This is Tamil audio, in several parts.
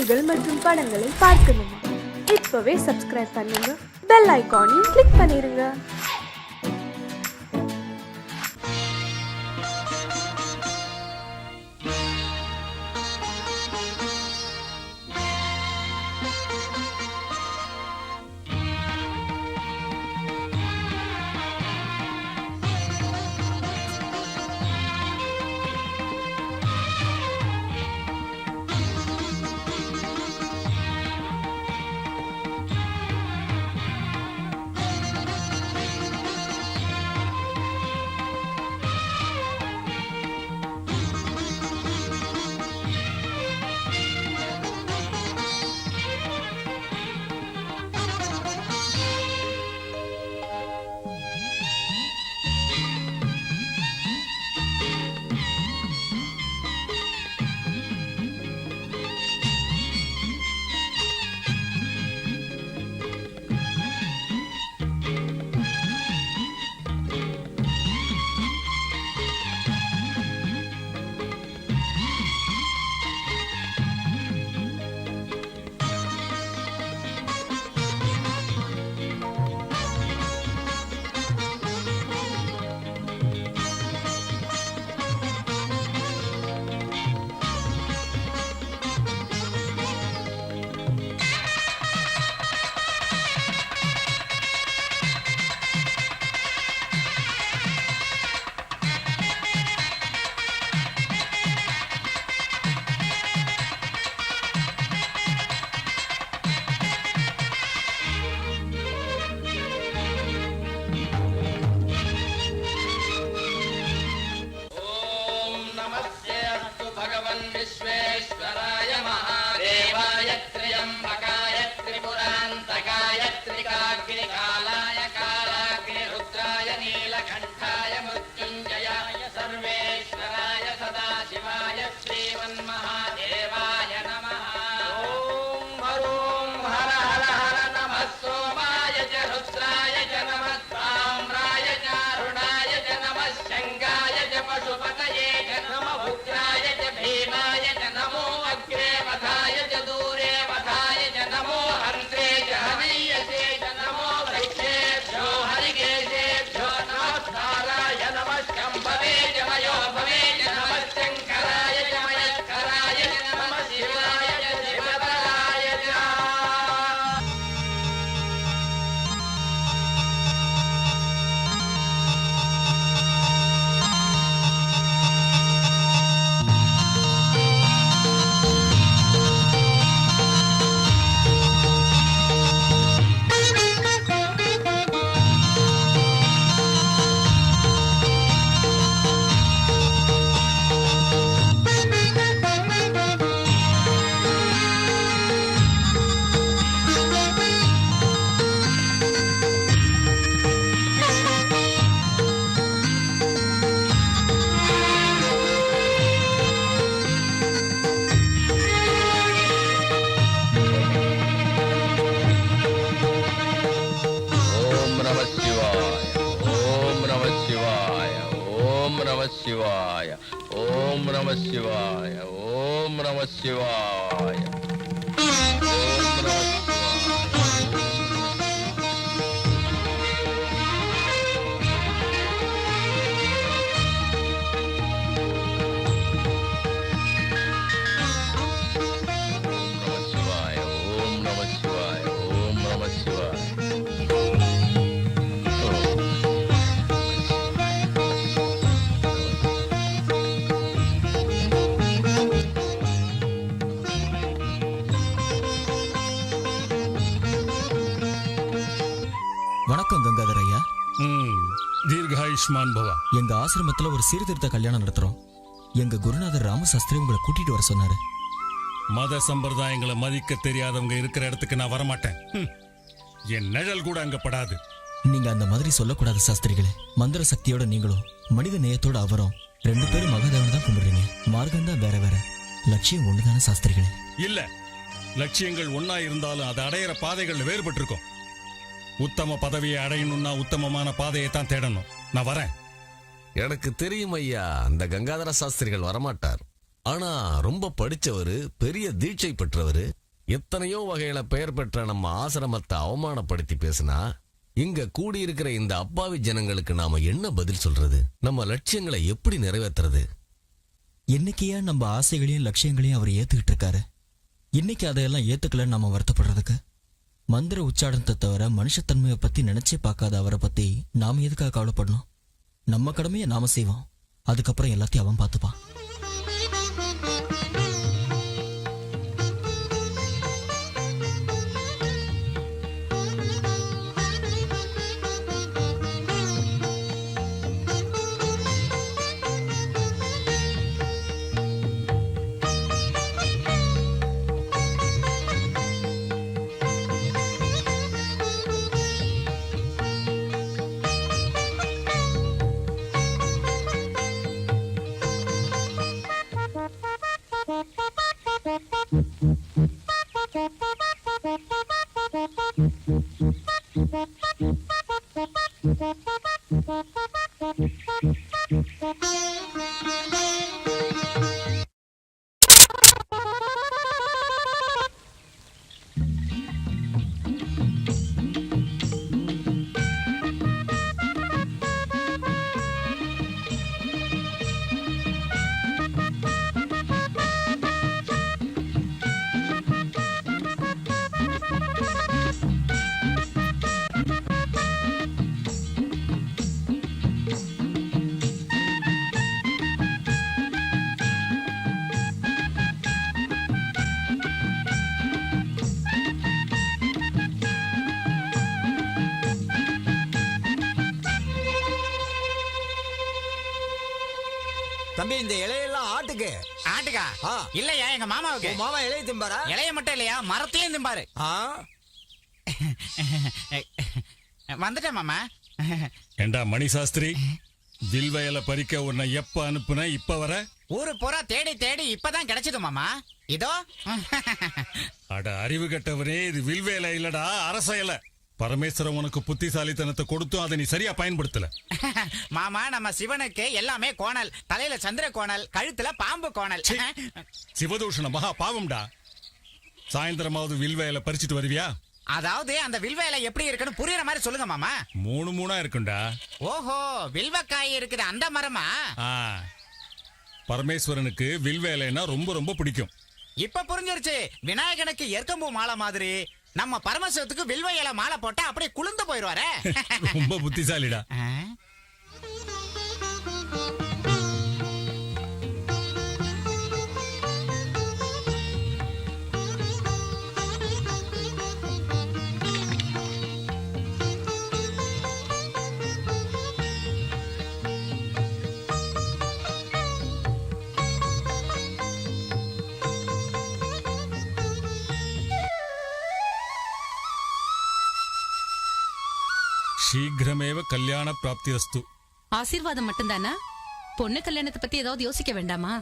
செய்திகள் மற்றும் படங்களை பார்க்கணுமா? இப்பவே சப்ஸ்கிரைப் பண்ணுங்க, பெல் ஐகானையும் கிளிக் பண்ணிருங்க. Shivaya, Om Namah Shivaya, Om Namah Shivaya. வணக்கம் கங்காதர் ஐயா. தீர்காயுஷ்மான் பவா. எங்க ஆசிரமத்துல ஒரு சீர்திருத்த கல்யாணம் நடத்துறோம். எங்க குருநாதர் ராமசாஸ்திரி உங்களை கூட்டிட்டு வர சொன்னாரு. மத சம்பிரதாயங்களை மதிக்க தெரியாதவங்க இருக்கிற இடத்துக்கு நான் வரமாட்டேன். என் நிழல் கூட அங்க படாது. நீங்க அந்த மாதிரி சொல்லக்கூடாது சாஸ்திரிகளே. மந்திர சக்தியோட நீங்களும் மனித நேயத்தோட அவரும் 2 பேரும் மகாதேவனை தான் கும்பிடுறீங்க. மார்க்கம் தான் வேற வேற, லட்சியம் ஒண்ணுதானே சாஸ்திரிகளே? இல்ல, லட்சியங்கள் ஒன்னா இருந்தாலும் அதை அடையிற பாதைகள் வேறுபட்டு இருக்கும். உத்தம பதவியை அடையணும்னா உத்தமமான பாதையை தான் தேடணும். நான் வரேன். எனக்கு தெரியும் ஐயா, அந்த கங்காதர சாஸ்திரிகள் வரமாட்டார். ஆனா ரொம்ப படிச்சவரு, பெரிய தீட்சை பெற்றவரு, எத்தனையோ வகையில பெயர் பெற்ற நம்ம ஆசிரமத்தை அவமானப்படுத்தி பேசினா இங்க கூடியிருக்கிற இந்த அப்பாவி ஜனங்களுக்கு நாம என்ன பதில் சொல்றது? நம்ம லட்சியங்களை எப்படி நிறைவேற்றுறது? இன்னைக்கு ஏன் நம்ம ஆசைகளையும் லட்சியங்களையும் அவர் ஏத்துக்கிட்டு இருக்காரு? இன்னைக்கு அதையெல்லாம் ஏத்துக்கல நாம வருத்தப்படுறதுக்கு? மந்திர உச்சாரணத்தை தவிர மனுஷத்தன்மையை பத்தி நினைச்சே பார்க்காத அவரை பத்தி நாம எதுக்காக கவலைப்படணும்? நம்ம கடமையை நாம செய்வோம், அதுக்கப்புறம் எல்லாத்தையும் அவன் பார்த்துப்பான். தம்பி, இந்த இலையெல்லாம் ஆட்டுக்கு. ஆட்டுக்கா? இல்லையா, எங்க மாமாவுக்கு. மாமா இலைய திம்பாரா? இலைய மட்டும் இல்லையா, மரத்தையும் திம்பாரு. வந்துட்டேன் மாமா. ஏண்டா மணி சாஸ்திரி, வில்வயலை பறிக்க உன்னை எப்ப அனுப்புன? இப்ப வர? ஊரு பூரா தேடி தேடி இப்பதான் கிடைச்சது மாமா. இதோ. அட அறிவு கெட்டவரே, இது வில்வேலை இல்லடா, அரச இலை. பரமேஸ்வரன் உனக்கு புத்திசாலித்தனத்தை கொடுத்தும் அதை நீ சரியா பயன்படுத்தல. மாமா, நம்ம சிவனுக்கு எல்லாமே கோணல். தலையில சந்திர கோணல், கழுத்துல பாம்பு கோணல். சிவதூஷண மகா பாவம்டா. சாயந்தரமாவது வில்வேலை பறிச்சுட்டு வருவியா? அதாவது அந்த வில்வேலை எப்படி இருக்குன்னு புரியுற மாதிரி சொல்லுங்க மாமா. மூணு மூணா இருக்குண்டா. ஓஹோ, வில்வக்காய் இருக்குது அந்த மரமா? பரமேஸ்வரனுக்கு வில்வேலைன்னா ரொம்ப ரொம்ப பிடிக்கும். இப்ப புரிஞ்சிருச்சு. விநாயகனுக்கு எருக்கம்பூ மாலை மாதிரி நம்ம பரமசிவத்துக்கு வில்வ இலை மாலை போட்டா அப்படியே குளிர்ந்து போயிடுவாரே. ரொம்ப புத்திசாலிடா. சீக்கிரமேவ கல்யாண பிராப்திரஸ்து. ஆசீர்வாதம் மட்டும்தானா? பொண்ணு கல்யாணத்தை பத்தி ஏதாவது யோசிக்க வேண்டாமா?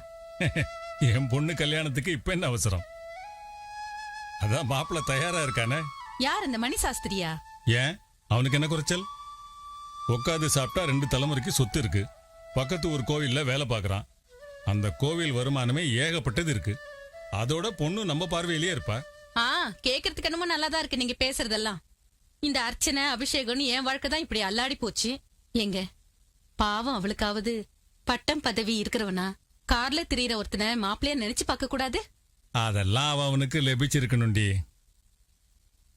என் பொண்ணு கல்யாணத்துக்கு இப்ப என்ன அவசரம்? அதான் மாப்பிள்ள தயாரா இருக்கானே. யார் அந்த மணி சாஸ்திரியா? ஏன், அவனுக்கு என்ன குறைச்சல்? உட்காந்து சாப்பிட்டா 2 தலைமுறைக்கு சொத்து இருக்கு. பக்கத்து ஒரு கோவில்ல வேலை பார்க்கறான். அந்த கோவில் வருமானமே ஏகப்பட்டது இருக்கு. அதோட பொண்ணு நம்ம பார்வையிலேயே இருப்பா. கேக்குறதுக்கு என்னமோ நல்லாதான் இருக்கு நீங்க பேசுறதெல்லாம். இந்த அர்ச்சனை அபிஷேகம்னு என் வாழ்க்கை தான் இப்படி அல்லாடி போச்சு. எங்க பாவம், அவளுக்காவது பட்டம் பதவி இருக்கிறவனா கார்ல திரியிற ஒருத்தனை மாப்பிள்ளைய நினைச்சு பார்க்க கூடாது? அதெல்லாம் அவனுக்கு லபிச்சிருக்கணும்டி.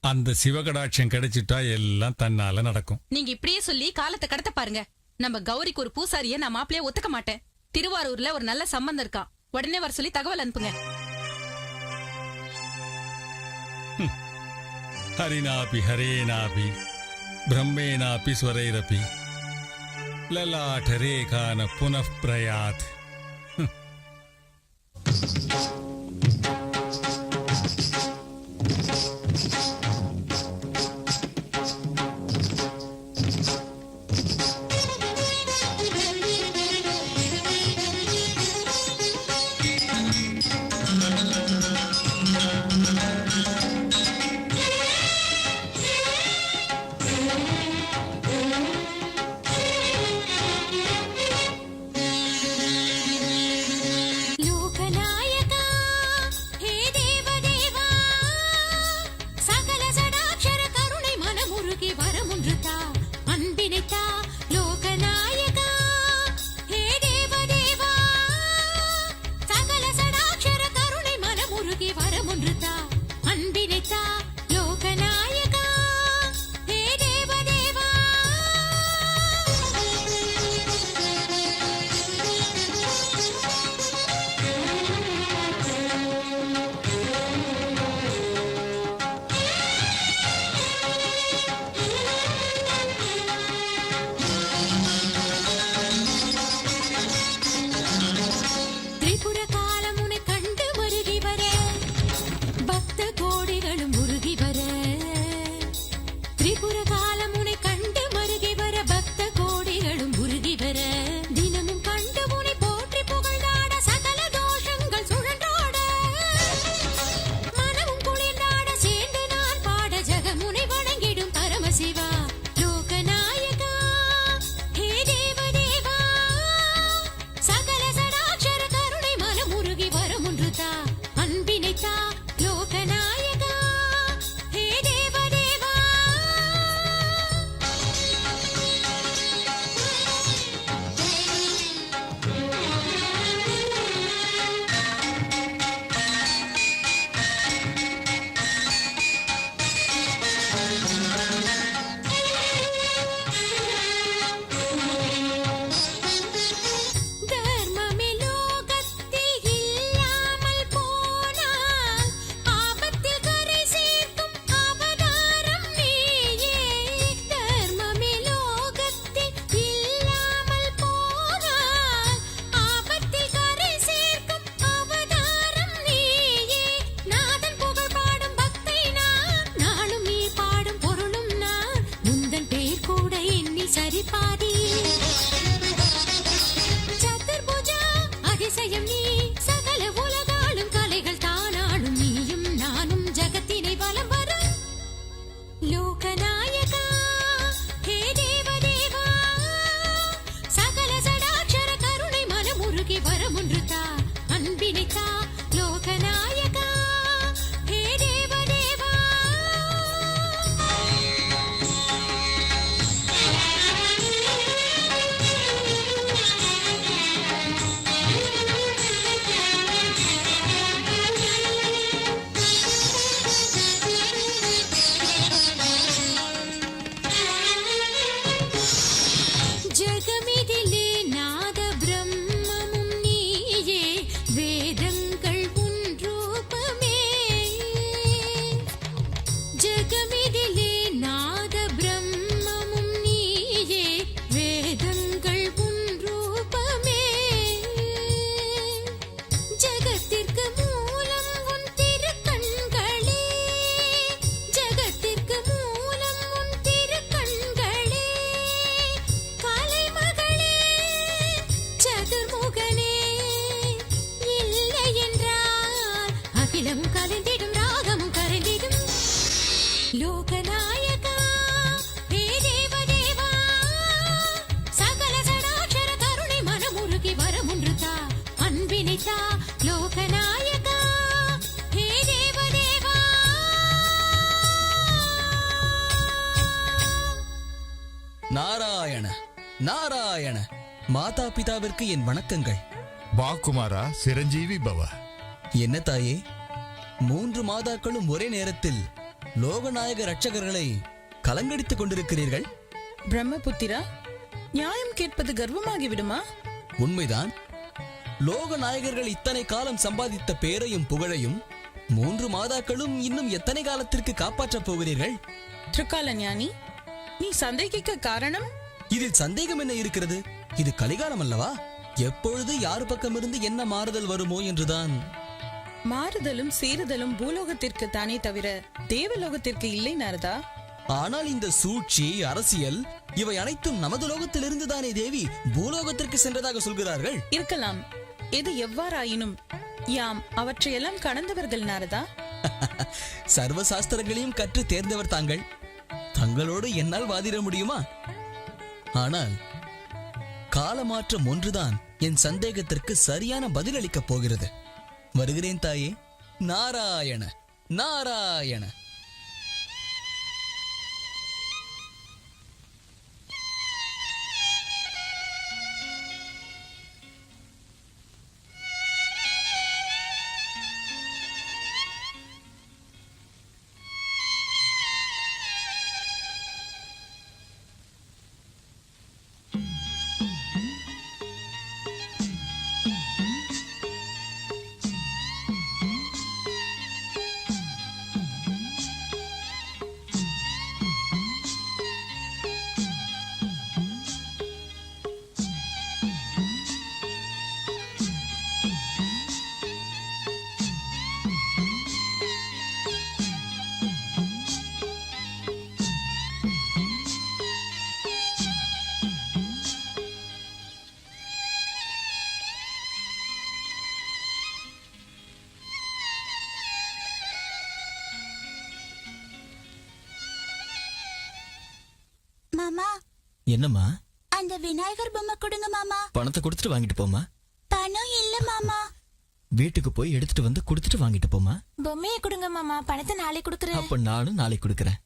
அந்த சிவகடாட்சம் கிடைச்சிட்டா எல்லாம் தன்னால நடக்கும். நீங்க இப்படியே சொல்லி காலத்தை கடத்த பாருங்க. நம்ம கௌரிக்கு ஒரு பூசாரிய நான் மாப்பிள்ளைய ஒத்துக்க மாட்டேன். திருவாரூர்ல ஒரு நல்ல சம்பந்தம் இருக்கான், உடனே வர சொல்லி தகவல் அனுப்புங்க. ஹரினாபி ஹரேனாபி பிரம்மேனாபி ஸ்வரைரபி லலாட்டரேகான புனః பிரயாத். மனமுருகி வரமொன்று தா அன்பினை தா லோகநாயகா ஹே தேவதேவா திரிபுர காலம் உன்னை கண்டு மருகி வர பக்த கோடிகளும் உருகி வர திரிபுர காலம் உன்னை கண்டு மருகி வர பக்த கோடிகளும் உருகி வர தினமும் கண்டு உன்னை போற்றி புகழ்ந்தாட சகல தோஷங்கள் சுழன்றாட மனமும் குளிர்ந்தாட சேர்ந்து நான் பாட ஜகமுனை வணங்கிடும் பரமசிவா லோகநாயகா ஹே தேவதேவா சகல சடாட்சர கருணை மனமுருகி வரமொன்று தா அன்பினை தா லோகநாயகா ஹே தேவதேவா தர்மமே லோகத்தில் இல்லாமல் போனால் ஆபத்தில் கரை சேர்க்கும் அவதாரம் நீயே தர்மமே லோகத்தில் இல்லாமல் போனால் ஆபத்தில் கரை சேர்க்கும் அவதாரம் நீயே நாதன் புகழ் பாடும் பக்தை நான் நாளும் நீ பாடும் பொருளும் நான் முந்தன் பேர் கூட எண்ணி சரிபாதி சதுர்புஜா அதிசயம் நீ சகல உலகாளும் கலைகள் தானாளும் நீயும் நானும் ஜகத்தினை வலம் வர லோகநாயகா ஹே தேவதேவா சகல சடாட்சர கருணை மனமுருகி வரமொன்று தா அன்பினை தா லோகநாயகா ஹே தேவதேவா ஜகமிதிலே நாத பிரம்மமும் நீயே வேதங்கள் உன் ரூபமே ஜகமிதிலே நாத பிரம்மமும் நீயே வேதங்கள் உன் ரூபமே ஜகத்திற்கு மூலம் உன் திருக்கண்களே ஜகத்திற்கு மூலம் உன் திருக்கண்களே கலைமகளே சதுர்முகனே இல்லை என்றால் அகிலமும் கலந்திடும் ராகமும் கரைந்திடும் லோகநாயகா ஹே தேவதேவா சகல சடாட்சர கருணை மனமுருகி வரமொன்று தா அன்பினை தா லோகநாயகா ஹே தேவதேவா நாராயண நாராயண மாதா பிதாவிற்கு என் வணக்கங்கள். வா குமாரா, சிரஞ்சீவி பவ. என்ன தாயே, 3 மாதாக்களும் ஒரே நேரத்தில் லோகநாயக ரட்சகர்களை கலங்கடித்துக் கொண்டிருக்கிறீர்கள். பிரம்மபுத்திரா, நியாயம் கேட்பது கர்வமாகி விடுமா? உண்மைதான். லோகநாயகர்கள் இத்தனை காலம் சம்பாதித்த பேரையும் புகழையும் 3 மாதாக்களும் இன்னும் எத்தனை காலத்திற்கு காப்பாற்றப் போகிறீர்கள்? திருக்கால ஞானி, நீ சந்தேகிக்க காரணம்? இதில் சந்தேகம் என்ன இருக்கிறது? இது கலிகாலம் அல்லவா? எப்பொழுது யார் பக்கமிருந்து என்ன மாறுதல் வருமோ என்றுதான். மாறுதலும் சீறுதலும் பூலோகத்திற்கு தானே தவிர தேவலோகத்திற்கு இல்லை நாரதா. ஆனால் இந்த சூழ்ச்சி, அரசியல் இவை அனைத்தும் நமது லோகத்திலிருந்து தானே தேவி பூலோகத்திற்கு சென்றதாக சொல்கிறார்கள். இருக்கலாம். எது எவ்வாறாயினும் யாம் அவற்றையெல்லாம் கடந்தவர்கள் நாரதா. சர்வ சாஸ்திரங்களையும் கற்று தேர்ந்தவர் தாங்கள். தங்களோடு என்னால் வாதிட முடியுமா? ஆனால் காலமாற்றம் ஒன்றுதான் என் சந்தேகத்திற்கு சரியான பதிலளிக்கப் போகிறது. வருகிறேன் தாயே. நாராயண நாராயண. மாமா என்னம்மா? அந்த விநாயகர் பொம்மை கொடுங்க மாமா. பணத்தை கொடுத்துட்டு வாங்கிட்டு போமா. பணம் இல்ல மாமா. வீட்டுக்கு போய் எடுத்துட்டு வந்து கொடுத்துட்டு வாங்கிட்டு போமா. பொம்மையை கொடுங்க மாமா, பணத்தை நாளை கொடுக்கறேன். அப்ப நானும் நாளைக்கு கொடுக்கறேன்.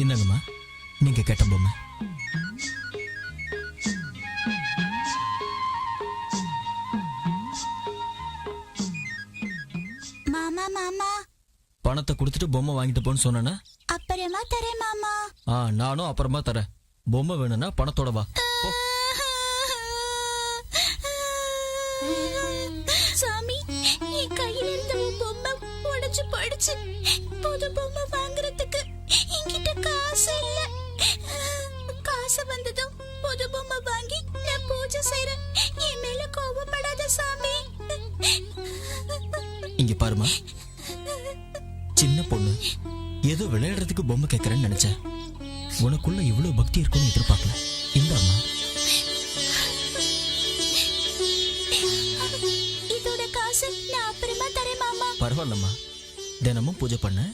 என்னங்கம்மா நீங்க கேட்ட பொம்மை? மாமா மாமா பணத்தை கொடுத்துட்டு பொம்மை வாங்கிட்டு போன்னு சொன்னா அப்புறமா தரேன் மாமா. நானும் அப்புறமா தரேன். பொம்மை வேணும்னா பணத்தோட வா. சாமி, என் கையில இருந்த பொம்மை உடைச்சு போயிடுச்சு. புது பொம்மை வாங்குறதுக்கு என்கிட்ட காசு இல்ல. காசு வந்ததும் புது பொம்மை வாங்கி நான் பூஜை செய்றேன். என் மேல கோபப்படாத சாமி. இங்க பாருமா, சின்ன பொண்ணு ஏதோ விளையாடுறதுக்கு பொம்மை கேட்கறேன்னு நினைச்சேன். உனக்குள்ள இவ்வளவு பக்தி இருக்கும்னு எதிர்பார்க்கல. இந்த அம்மா இதோட காசு நான் அப்புறமா தரேன் மாமா. பரவாயில்லம்மா, தினமும் பூஜை பண்ண.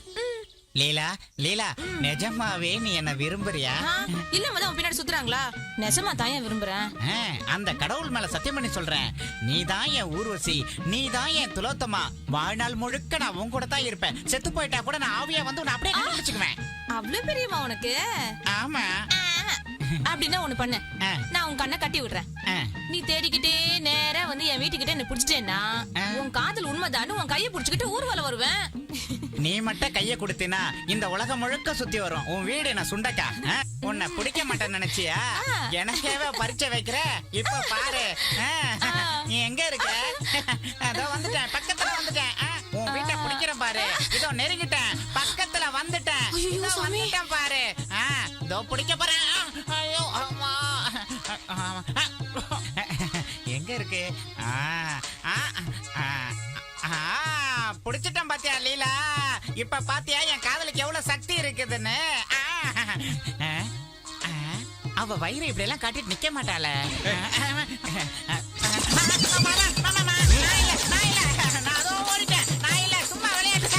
லீலா லீலா, நிஜமாவே நீ என்ன விரும்புறியா? இல்ல மதம் பின்னாடி சுத்துறாங்களா? நெசமா தான் விரும்புறேன். அந்த கடவுள் மேல சத்தியம் பண்ணி சொல்றேன், நீ தான் என் ஊர்வசி, நீ தான் என் துலோத்தமா. வாழ்நாள் முழுக்க நான் உன் கூட தான் இருப்பேன். செத்து போயிட்டா கூட நான் ஆவியா வந்து உன்னை அப்படியே கண்டுபிடிச்சுக்குவேன். அவ்வளவு பெரியமா உனக்கு? ஆமா. அப்படின்னா ஒண்ணு பண்ணு, நான் உன் கண்ணை கட்டி விடுறேன். நீ தேடிக்கிட்டே நேரா வந்து என் வீட்டுக்கிட்ட என்ன புடிச்சிட்டேன்னா உன் காதல் உண்மைதான்னு உன் கையை புடிச்சுக்கிட்டு ஊர்வலம் வருவேன். நீ மட்டும் கைய கொடுத்தினா இந்த உலகம் முழுக்க சுத்தி வரும். உன் வீடு நான் சுண்டக்கா. உன்னை பிடிக்க மாட்டேன்னு நினைச்சியா? எனக்கேவே பரிச்சை வைக்கிற. இப்ப பாரு, நீ எங்க இருக்க? அதோ வந்துட்டேன், பக்கத்துல வந்துட்டேன். உன் வீட்டை பிடிக்கிற பாரு. இதோ நெருங்கிட்டேன், பக்கத்துல வந்துட்டேன். இதோ வந்துட்டேன் பாரு. இதோ பிடிக்க போறேன். ஐயோ அம்மா, எங்க இருக்கு? புடிச்சிட்டேன் பாத்தியா லீலா? இப்ப பாத்தியா என் காதலுக்கு எவ்வளவு சக்தி இருக்குதுன்னு? அவ வயிறு இப்படி எல்லாம் காட்டிட்டு நிக்க மாட்டாள. நான் அதோ ஓடிட்டேன். நான் இல்ல, சும்மா விளையாட்டு.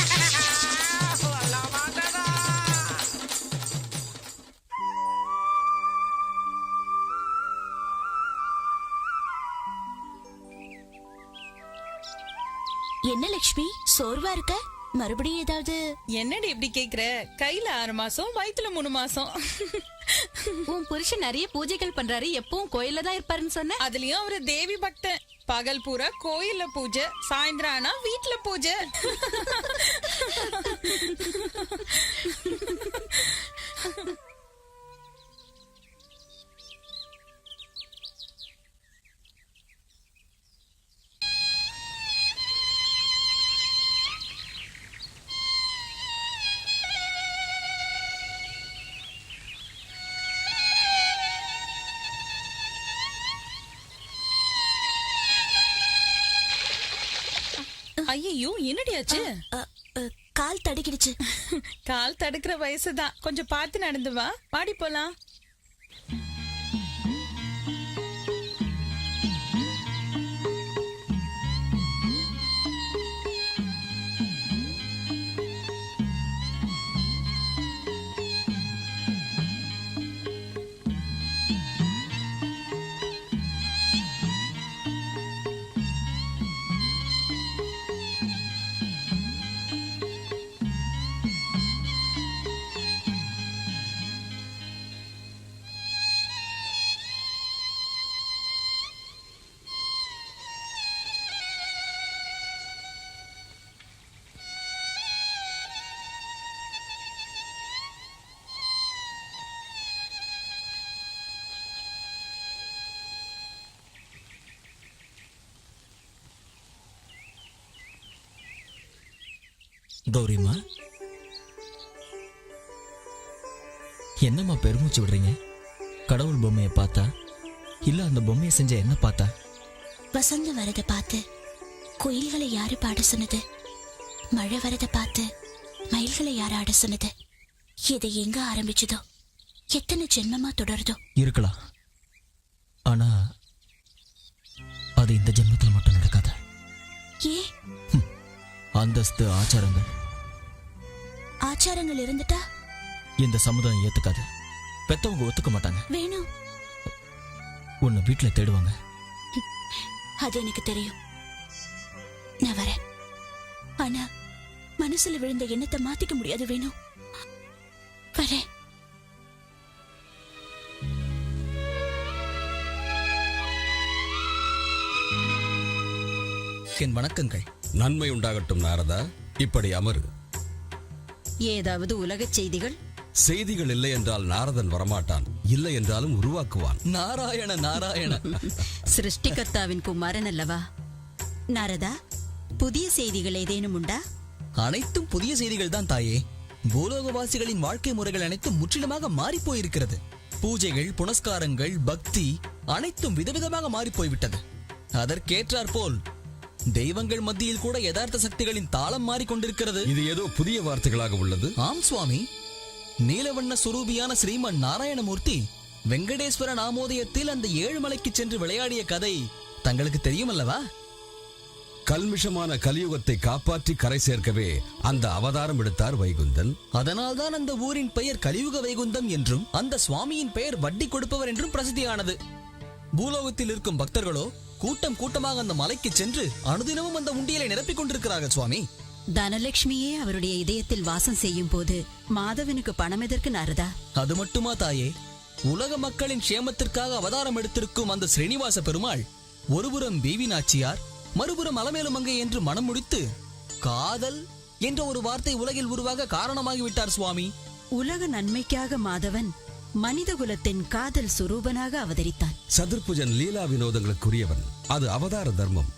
என்ன லட்சுமி, சோர்வா இருக்க? மறுபடியும் ஏதாவது? என்னடி இப்படி கேக்குற? கையில 6 மாசம், வயித்துல 3 மாசம். உன் புருஷன் நிறைய பூஜைகள் பண்றாரு, எப்பவும் கோயில்ல தான் இருப்பாருன்னு சொன்ன. அதுலயும் அவரு தேவி பக்தன். பகல் பூரா கோயில்ல பூஜை, சாயந்தரம் ஆனா வீட்டுல பூஜை. ஐயோ, என்னடியாச்சு? கால் தடுக்கிடுச்சு. கால் தடுக்கிற வயசுதான், கொஞ்சம் பார்த்து நடந்து வா. பாடி போலாம். கௌரிம்மா, என்னம்மா பெருமூச்சு விடுறீங்க? கடவுள் பொம்மையை பார்த்தா இல்ல அந்த பொம்மையை செஞ்ச என்ன பார்த்தா? வசந்தம் வரத பார்த்து குயில்களை யாரு பாட சொன்னது? மழை வரத பார்த்து மயில்களை யாரு ஆட சொன்னது? இது எங்க ஆரம்பிச்சதோ, எத்தனை ஜென்மமா தொடருதோ? இருக்கலாம், ஆனா அது இந்த ஜென்மத்தில் மட்டும் நடக்காது. ஏன்? அந்தஸ்து, ஆச்சாரங்கள் ஆச்சாரங்கள் இருந்துட்டா இந்த சமுதாயம் ஏத்துக்காது. பெத்தவங்க ஒத்துக்க மாட்டாங்க. வேணும், உன்னை வீட்டுல தேடுவாங்க. அது எனக்கு தெரியும். நான் வரேன். ஆனா மனசுல விழுந்த எண்ணத்தை மாத்திக்க முடியாது. வேணும், வரேன். என் வணக்கங்கள். நன்மை உண்டாகட்டும் நாரதா. இப்படி அமரு. ஏதாவது உலகச் செய்திகள்? செய்திகள் இல்லை என்றால் நாரதன் வரமாட்டான், இல்லை என்றாலும் உருவாக்குவான். நாராயண நாராயண. சிருஷ்டிகர்த்தாவின் குமாரன் அல்லவா? நாரதா, புதிய செய்திகள் ஏதேனும் உண்டா? அனைத்தும் புதிய செய்திகள் தான் தாயே. பூலோகவாசிகளின் வாழ்க்கை முறைகள் அனைத்தும் முற்றிலுமாக மாறி போயிருக்கிறது. பூஜைகள், புனஸ்காரங்கள், பக்தி அனைத்தும் விதவிதமாக மாறி போய்விட்டது. அதற்கேற்றாற் போல் தெய்வங்கள் மத்தியில் கூட யதார்த்த சக்திகளின் தாளம் மாறிக்கொண்டிருக்கிறது. இது ஏதோ புதிய வார்த்தைகளாக உள்ளது. ஆம் சுவாமி. நீலவண்ண சுரூபியான ஸ்ரீமன் நாராயணமூர்த்தி வெங்கடேஸ்வர நாமோதயத்தில் அந்த 7 மலைக்கு சென்று விளையாடிய கதை தங்களுக்கு தெரியும் அல்லவா? கல்மிஷமான கலியுகத்தை காப்பாற்றி கரை சேர்க்கவே அந்த அவதாரம் எடுத்தார் வைகுந்தன். அதனால்தான் அந்த ஊரின் பெயர் கலியுக வைகுந்தம் என்றும் அந்த சுவாமியின் பெயர் வட்டி கொடுப்பவர் என்றும் பிரசித்தியானது. பூலோகத்தில் இருக்கும் பக்தர்களோ கூட்டம் கூட்டமாக அந்த மலைக்கு சென்று அனுதினமும் அந்த உண்டியலை நிரப்பிக் கொண்டிருக்கிறார்கள் சுவாமி. தனலட்சுமியே அவருடைய இதயத்தில் வாசம் செய்யும் போது மாதவனுக்கு பணம் எதற்கு நாரதா? அது மட்டுமா தாயே, உலக மக்களின் க்ஷேமத்திற்காக அவதாரம் எடுத்திருக்கும் அந்த ஸ்ரீனிவாச பெருமாள் ஒருபுறம் தேவி நாச்சியார், மறுபுறம் அலமேலுமங்கை என்று மனம் முடித்து காதல் என்ற ஒரு வார்த்தை உலகில் உருவாக காரணமாகிவிட்டார் சுவாமி. உலக நன்மைக்காக மாதவன் மனித குலத்தின் காதல் சுரூபனாக அவதரித்தான். சதுர்புஜன் லீலா வினோதங்களுக்குரியவன். அது அவதார தர்மம்.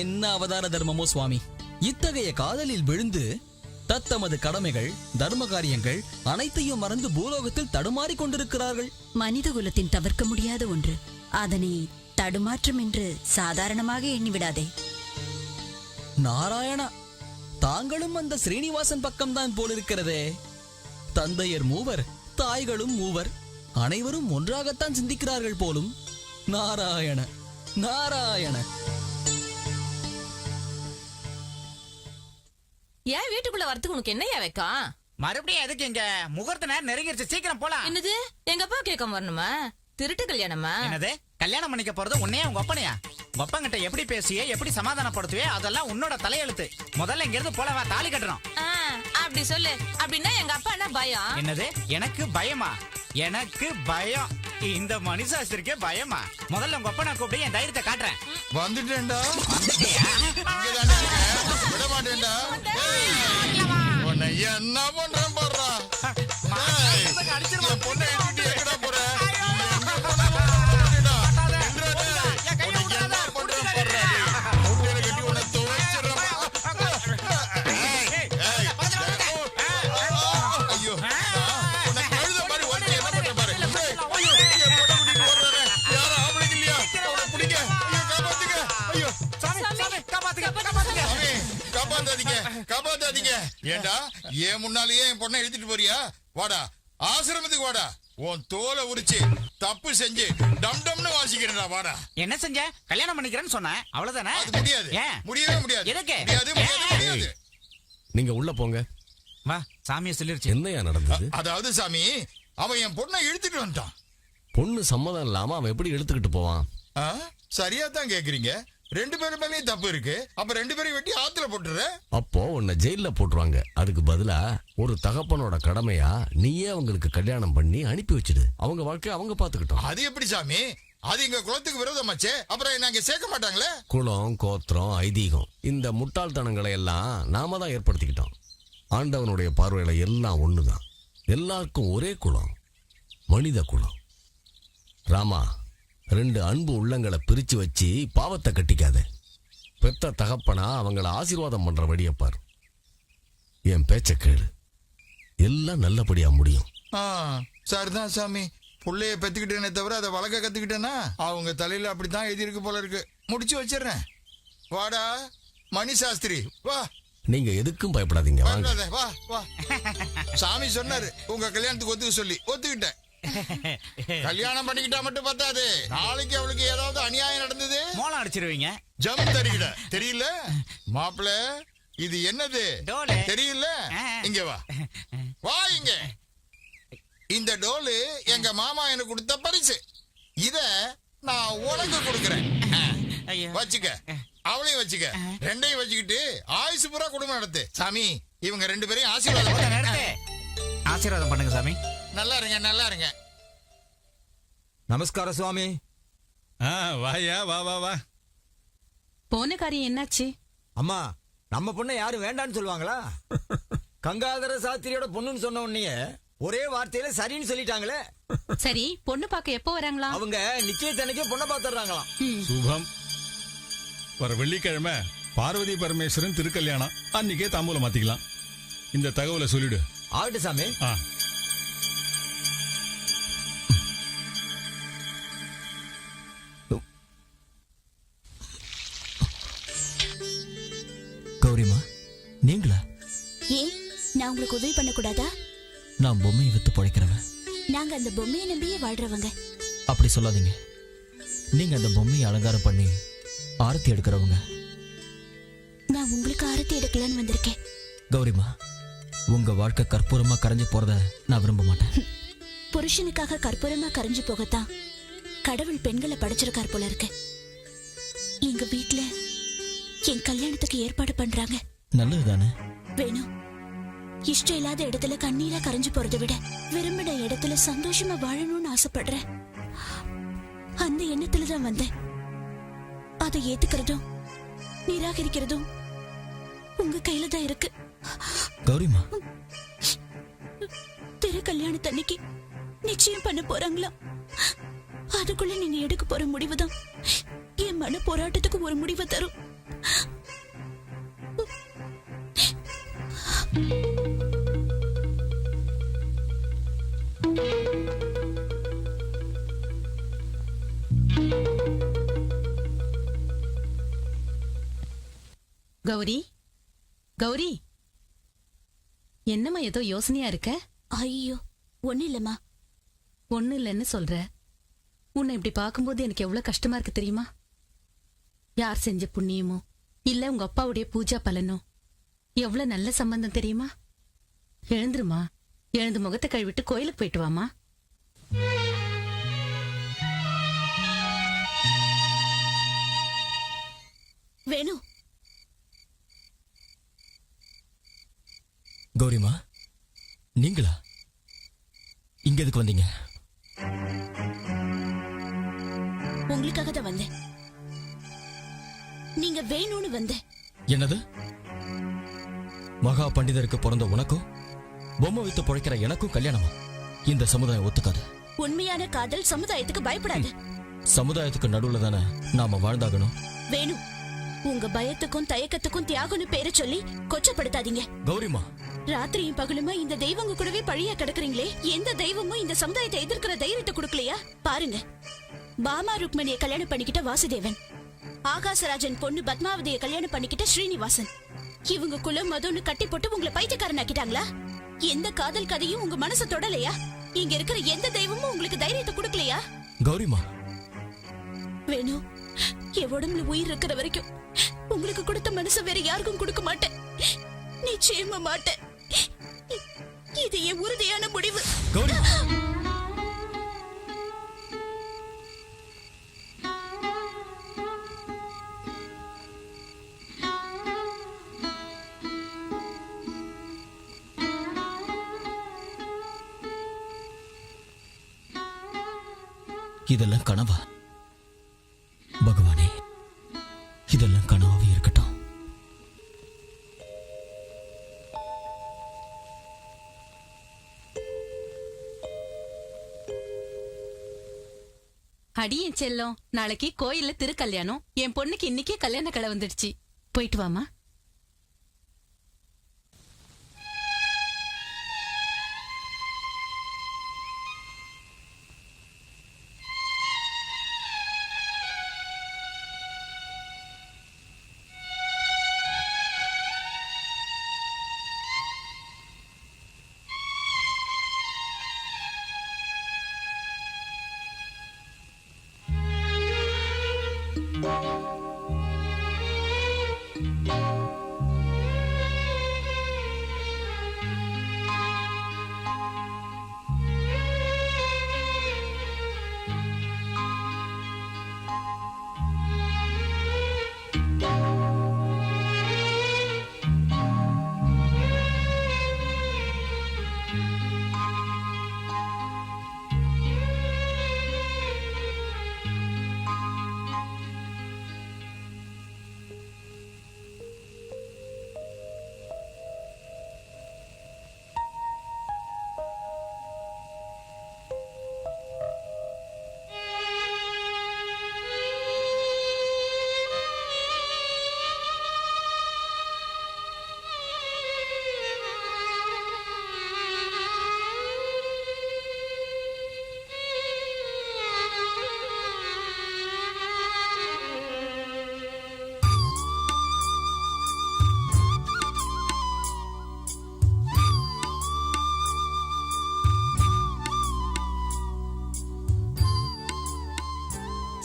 என்ன அவதார தர்மமோ சுவாமி. இத்தகைய காதலில் விழுந்து தத்தமது கடமைகள், தர்ம காரியங்கள் அனைத்தையும் மறந்து பூலோகத்தில் தடுமாறி கொண்டிருக்கிறார்கள். மனித குலத்தின் தவிர்க்க முடியாத ஒன்று. அதனை தடுமாற்றம் என்று சாதாரணமாக எண்ணிவிடாதே. நாராயணா, தாங்களும் அந்த ஸ்ரீனிவாசன் பக்கம்தான் போலிருக்கிறதே. தந்தையர் மூவர், தாய்களும் மூவர், அனைவரும் ஒன்றாகத்தான் சிந்திக்கிறார்கள் போலும். நாராயண நாராயண. ஏன் வீட்டுக்குள்ள வரதுக்கு உனக்கு என்னையா வைக்கும்? மறுபடியும் எதுக்கு இங்க? முகூர்த்த நேரம் நெருங்கிருச்சு, சீக்கிரம் போலாம். என்னது, எங்க அப்பா கேட்காம வரணுமா? திருட்டு கல்யாணமா? என்னது, கல்யாணம் பண்ணிக்க போறது உன்னையா உங்க அப்பனையா? உங்க அப்பங்கிட்ட எப்படி பேசியே, எப்படி சமாதானப்படுத்துவே, அதெல்லாம் உன்னோட தலையெழுத்து. முதல்ல இங்க இருந்து போல, வா, தாலி கட்டுறோம். அப்படி சொல்லு. அப்படின்னா எங்க அப்பா என்ன பயம்? என்னது, எனக்கு பயமா? எனக்கு பயம்? இந்த மனுஷாஸ்திரிக்கே பயமா? முதல்ல உங்க அப்பனை கூப்பிட்டு என் தைரியத்தை காட்டுறேன். வந்துட்டேன்டா. வந்துட்டியா? இங்கதானே இருக்கேன். விட மாட்டேன்டா. உன்னை என்ன பண்றேன் பாருடா. என் பொண்ணை இட்டுட்டு எங்கடா போற? எங்க போனாலும் வந்துடா. உனக்கு என்ன பண்றேன் பாருடா. முட்டையில கட்டி உன்னை துவைச்சிடுறேன். ஐயோ, உன்னை கழுத மாதிரி ஒருத்தன் என்ன பண்ற பாரு. ஐயோ, என் பொண்ணை கூட்டிட்டு ஓடுறானே. யாரும் ஆம்பளைங்க இல்லையா? அவனை பிடிங்க. ஐயோ, காப்பாத்துங்க. ஐயோ, சாமி, காப்பாத்துங்க, காப்பாத்துங்க. சாமி, காப்பாத்தாதீங்க, காப்பாத்தாதீங்க. ஏண்டா, ஏன் முன்னாலேயே என் பொண்ணை இழுத்துட்டு போறியா? வாடா, ஆசிரமத்துக்கு வாடா. உன் தோலை உரிச்சு தப்பு செஞ்சு டம் டம்னு வாசிக்கிறேன்டா. வாடா. என்ன செஞ்ச? கல்யாணம் பண்ணிக்கிறேன்னு சொன்னேன், அவ்வளவுதானே? அது முடியாது. ஏன்? முடியவே முடியாது. எதுக்கு? முடியாது, முடியாது, முடியாது. நீங்க உள்ள போங்க. வா, சாமியை சொல்லிருச்சு. என்னையா நடந்தது? அதாவது சாமி, அவன் என் பொண்ணை இழுத்துட்டு வந்துட்டான். பொண்ணு சம்மதம் இல்லாம அவன் எப்படி எடுத்துக்கிட்டு போவான்? சரியா தான் கேக்குறீங்க. 2 பேரும் மேலேயும் தப்பு இருக்கு. அப்ப 2 பேரையும் வெட்டி ஆத்துல போட்டுற. அப்போ உன்னை ஜெயில போட்டுருவாங்க. அதுக்கு பதிலா ஒரு தகப்பனோட கடமையா நீயே அவங்களுக்கு கல்யாணம் பண்ணி அனுப்பி வச்சிடு. அவங்க வாழ்க்கைய அவங்க பாத்துக்கிட்டோம். அது எப்படி சாமி? அது எங்க குலத்துக்கு விரோதமாச்சே. அப்புறம் என்ன அங்க சேர்க்க மாட்டாங்களே? குலம், கோத்திரம், ஐதீகம், இந்த முட்டாள்தனங்களை எல்லாம் நாம தான் ஏற்படுத்திக்கிட்டோம். ஆண்டவனுடைய பார்வையில எல்லாம் ஒண்ணுதான். எல்லாருக்கும் ஒரே குலம், மனித குலம். ராமா, 2 அன்பு உள்ளங்களை பிரிச்சு வச்சு பாவத்தை கட்டிக்காத. பெத்த தகப்பனா அவங்கள ஆசீர்வாதம் பண்ற வழியப்பார். என் பேச்ச கேளு, எல்லாம் நல்லபடியா முடியும். சரிதான் சாமி. புள்ளைய பெத்துக்கிட்டேனே தவிர அதை வளர்க்க கத்துக்கிட்டேன்னா அவங்க தலையில அப்படித்தான் எழுதியிருக்கு போல இருக்கு. முடிச்சு வச்சிடுறேன். வாடா மணி சாஸ்திரி, வா. நீங்க எதுக்கும் பயப்படாதீங்க, வாங்க. பயப்படாத, வா வா. சாமி சொன்னாரு உங்க கல்யாணத்துக்கு ஒத்துக்க சொல்லி, ஒத்துக்கிட்டேன். கல்யாணம் பண்ணிக்கிட்டா மட்டும் பத்தாது, நாளைக்கு அவளுக்கு ஏதாவது அநியாயம் நடந்தது மோளம் அடிச்சிருவீங்க. ஜம் தருகிட. தெரியல மாப்பிள, இது என்னது டோலு. தெரியல. இங்க வா, வா இங்க. இந்த டோலு எங்க மாமா எனக்கு கொடுத்த பரிசு. இத நான் உனக்கு கொடுக்கறேன். வச்சுக்க, அவளையும் வச்சுக்க. ரெண்டையும் வச்சுக்கிட்டு ஆயுசு பூரா குடும்பம் நடத்து. சாமி, இவங்க 2 பேரையும் ஆசீர்வாதம் பண்ணுங்க சாமி. நல்லா இருங்க, நல்லா இருங்க. நமஸ்காரம் சுவாமி. வாயா, வா வா வா. போன காரியம் என்னாச்சு? அம்மா, நம்ம பொண்ணை யாரும் வேண்டான்னு சொல்லுவாங்களா? கங்காதர சாஸ்திரியோட பொண்ணுன்னு சொன்ன உடனே ஒரே வார்த்தையில சரின்னு சொல்லிட்டாங்களே. சரி, பொண்ணு பார்க்க எப்போ வராங்களா? அவங்க நிச்சயத்தன்னைக்கே பொண்ணை பார்த்துடுறாங்களாம். சுபம். வர வெள்ளிக்கிழமை பார்வதி பரமேஸ்வரன் திருக்கல்யாணம். அன்னைக்கே தாம்பூலம் மாத்திக்கலாம். இந்த தகவலை சொல்லிடு. ஆகட்டும் சாமி. கௌரிமா, நீங்களா? ஏன் நான் உங்களுக்கு உதவி பண்ண கூடாதா? நான் பொம்மையை வித்து பழைக்கிறவன். நாங்க அந்த பொம்மையை நம்பியே வாழ்றவங்க. அப்படி சொல்லாதீங்க. நீங்க அந்த பொம்மையை அலங்காரம் பண்ணி ஆரத்தி எடுக்கிறவங்க. நான் உங்களுக்கு ஆரத்தி எடுக்கலான்னு வந்திருக்கேன். கௌரிமா, உங்க வாழ்க்கை கற்பூரமா கரைஞ்சு போறத நான் விரும்ப மாட்டேன். புருஷனுக்காக கற்பூரமா கரைஞ்சு போகத்தான் கடவுள் பெண்களை படைச்சிருக்கார் போல இருக்கு. எங்க வீட்டுல என் கல்யாணத்துக்கு ஏற்பாடு பண்றாங்க. நல்லதுதானே? வேணும். இஷ்டம் இல்லாத இடத்துல கண்ணீரா கரைஞ்சு போறதை விட விரும்பின இடத்துல சந்தோஷமா வாழணும்னு ஆசைப்படுறேன். அந்த எண்ணத்துலதான் வந்தேன். அதை ஏத்துக்கிறதும் நிராகரிக்கிறதும் உங்க கையில தான் இருக்கு. கௌரிமா, திரு கல்யாணத்தன்னைக்கு நிச்சயம் பண்ண போறாங்களா? அதுக்குள்ள நீங்க எடுக்க போற முடிவுதான் என் மன போராட்டத்துக்கு ஒரு முடிவை தரும். கௌரி, கௌரி, என்னம்மா ஏதோ யோசனையா இருக்க? ஐயோ, ஒண்ணு இல்லம்மா. ஒண்ணு இல்லைன்னு சொல்ற. உன்னை இப்படி பார்க்கும்போது எனக்கு எவ்வளவு கஷ்டமா இருக்கு தெரியுமா? யார் செஞ்ச புண்ணியமோ இல்ல உங்க அப்பாவுடைய பூஜா பலனோ, எவ்வளவு நல்ல சம்பந்தம் தெரியுமா? எழுந்துருமா, எழுந்து முகத்தை கழுவிட்டு கோயிலுக்கு போயிட்டு வாமா. வேணும். கௌரிமா, நீங்களா? இங்க எதுக்கு வந்தீங்க? உங்களுக்காக தான் வந்தேன். நீங்க வேணும்னு வந்தேன். என்னது? மகா பண்டிதருக்கு பிறந்த உனக்கும் பொம்மை வைத்து பொழைக்கிற எனக்கும் கல்யாணமா? இந்த சமுதாயம் ஒத்துக்காது. உண்மையான காதல் சமுதாயத்துக்கு பயப்படாது. சமுதாயத்துக்கு நடுவுல தானே நாம வாழ்ந்தாகணும். வேணும். உங்க பயத்துக்கும் தயக்கத்துக்கும் தியாகம்னு பேரை சொல்லி கொச்சப்படுத்தாதீங்க. கௌரிமா, ராத்திரியும் பகலுமா இந்த தெய்வங்க கூடவே பழியா கிடக்குறீங்களே. எந்த தெய்வமும் இந்த சமுதாயத்தை எதிர்க்கிற தைரியத்தை கொடுக்கலையா? பாருங்க, பாமா ருக்மணியை கல்யாணம் பண்ணிக்கிட்ட வாசுதேவன், ஆகாசராஜன் பொண்ணு பத்மாவதியை கல்யாணம் பண்ணிக்கிட்ட ஸ்ரீனிவாசன், இவங்க குலம் மதம்னு கட்டி போட்டு உங்களை பைத்தியக்காரன் ஆக்கிட்டாங்களா? எந்த காதல் கதையும் உங்க மனசை தொடலையா? இங்க இருக்கிற எந்த தெய்வமும் உங்களுக்கு தைரியத்தை கொடுக்கலையா? கௌரிமா, வேணும். என் உடம்புல உயிர் இருக்கிற வரைக்கும் உங்களுக்கு கொடுத்த மனசை வேற யாருக்கும் கொடுக்க மாட்டேன். நிச்சயமா மாட்டேன். இது என் உறுதியான முடிவு. கௌரிமா, இதெல்லாம் கனவா? பகவானே, இதெல்லாம் கனவாவே இருக்கட்டும். அடியேன் செல்லம், நாளைக்கு கோயில்ல திருக்கல்யாணம். என் பொண்ணுக்கு இன்னைக்கே கல்யாண கலை வந்துடுச்சு. போயிட்டு வாமா.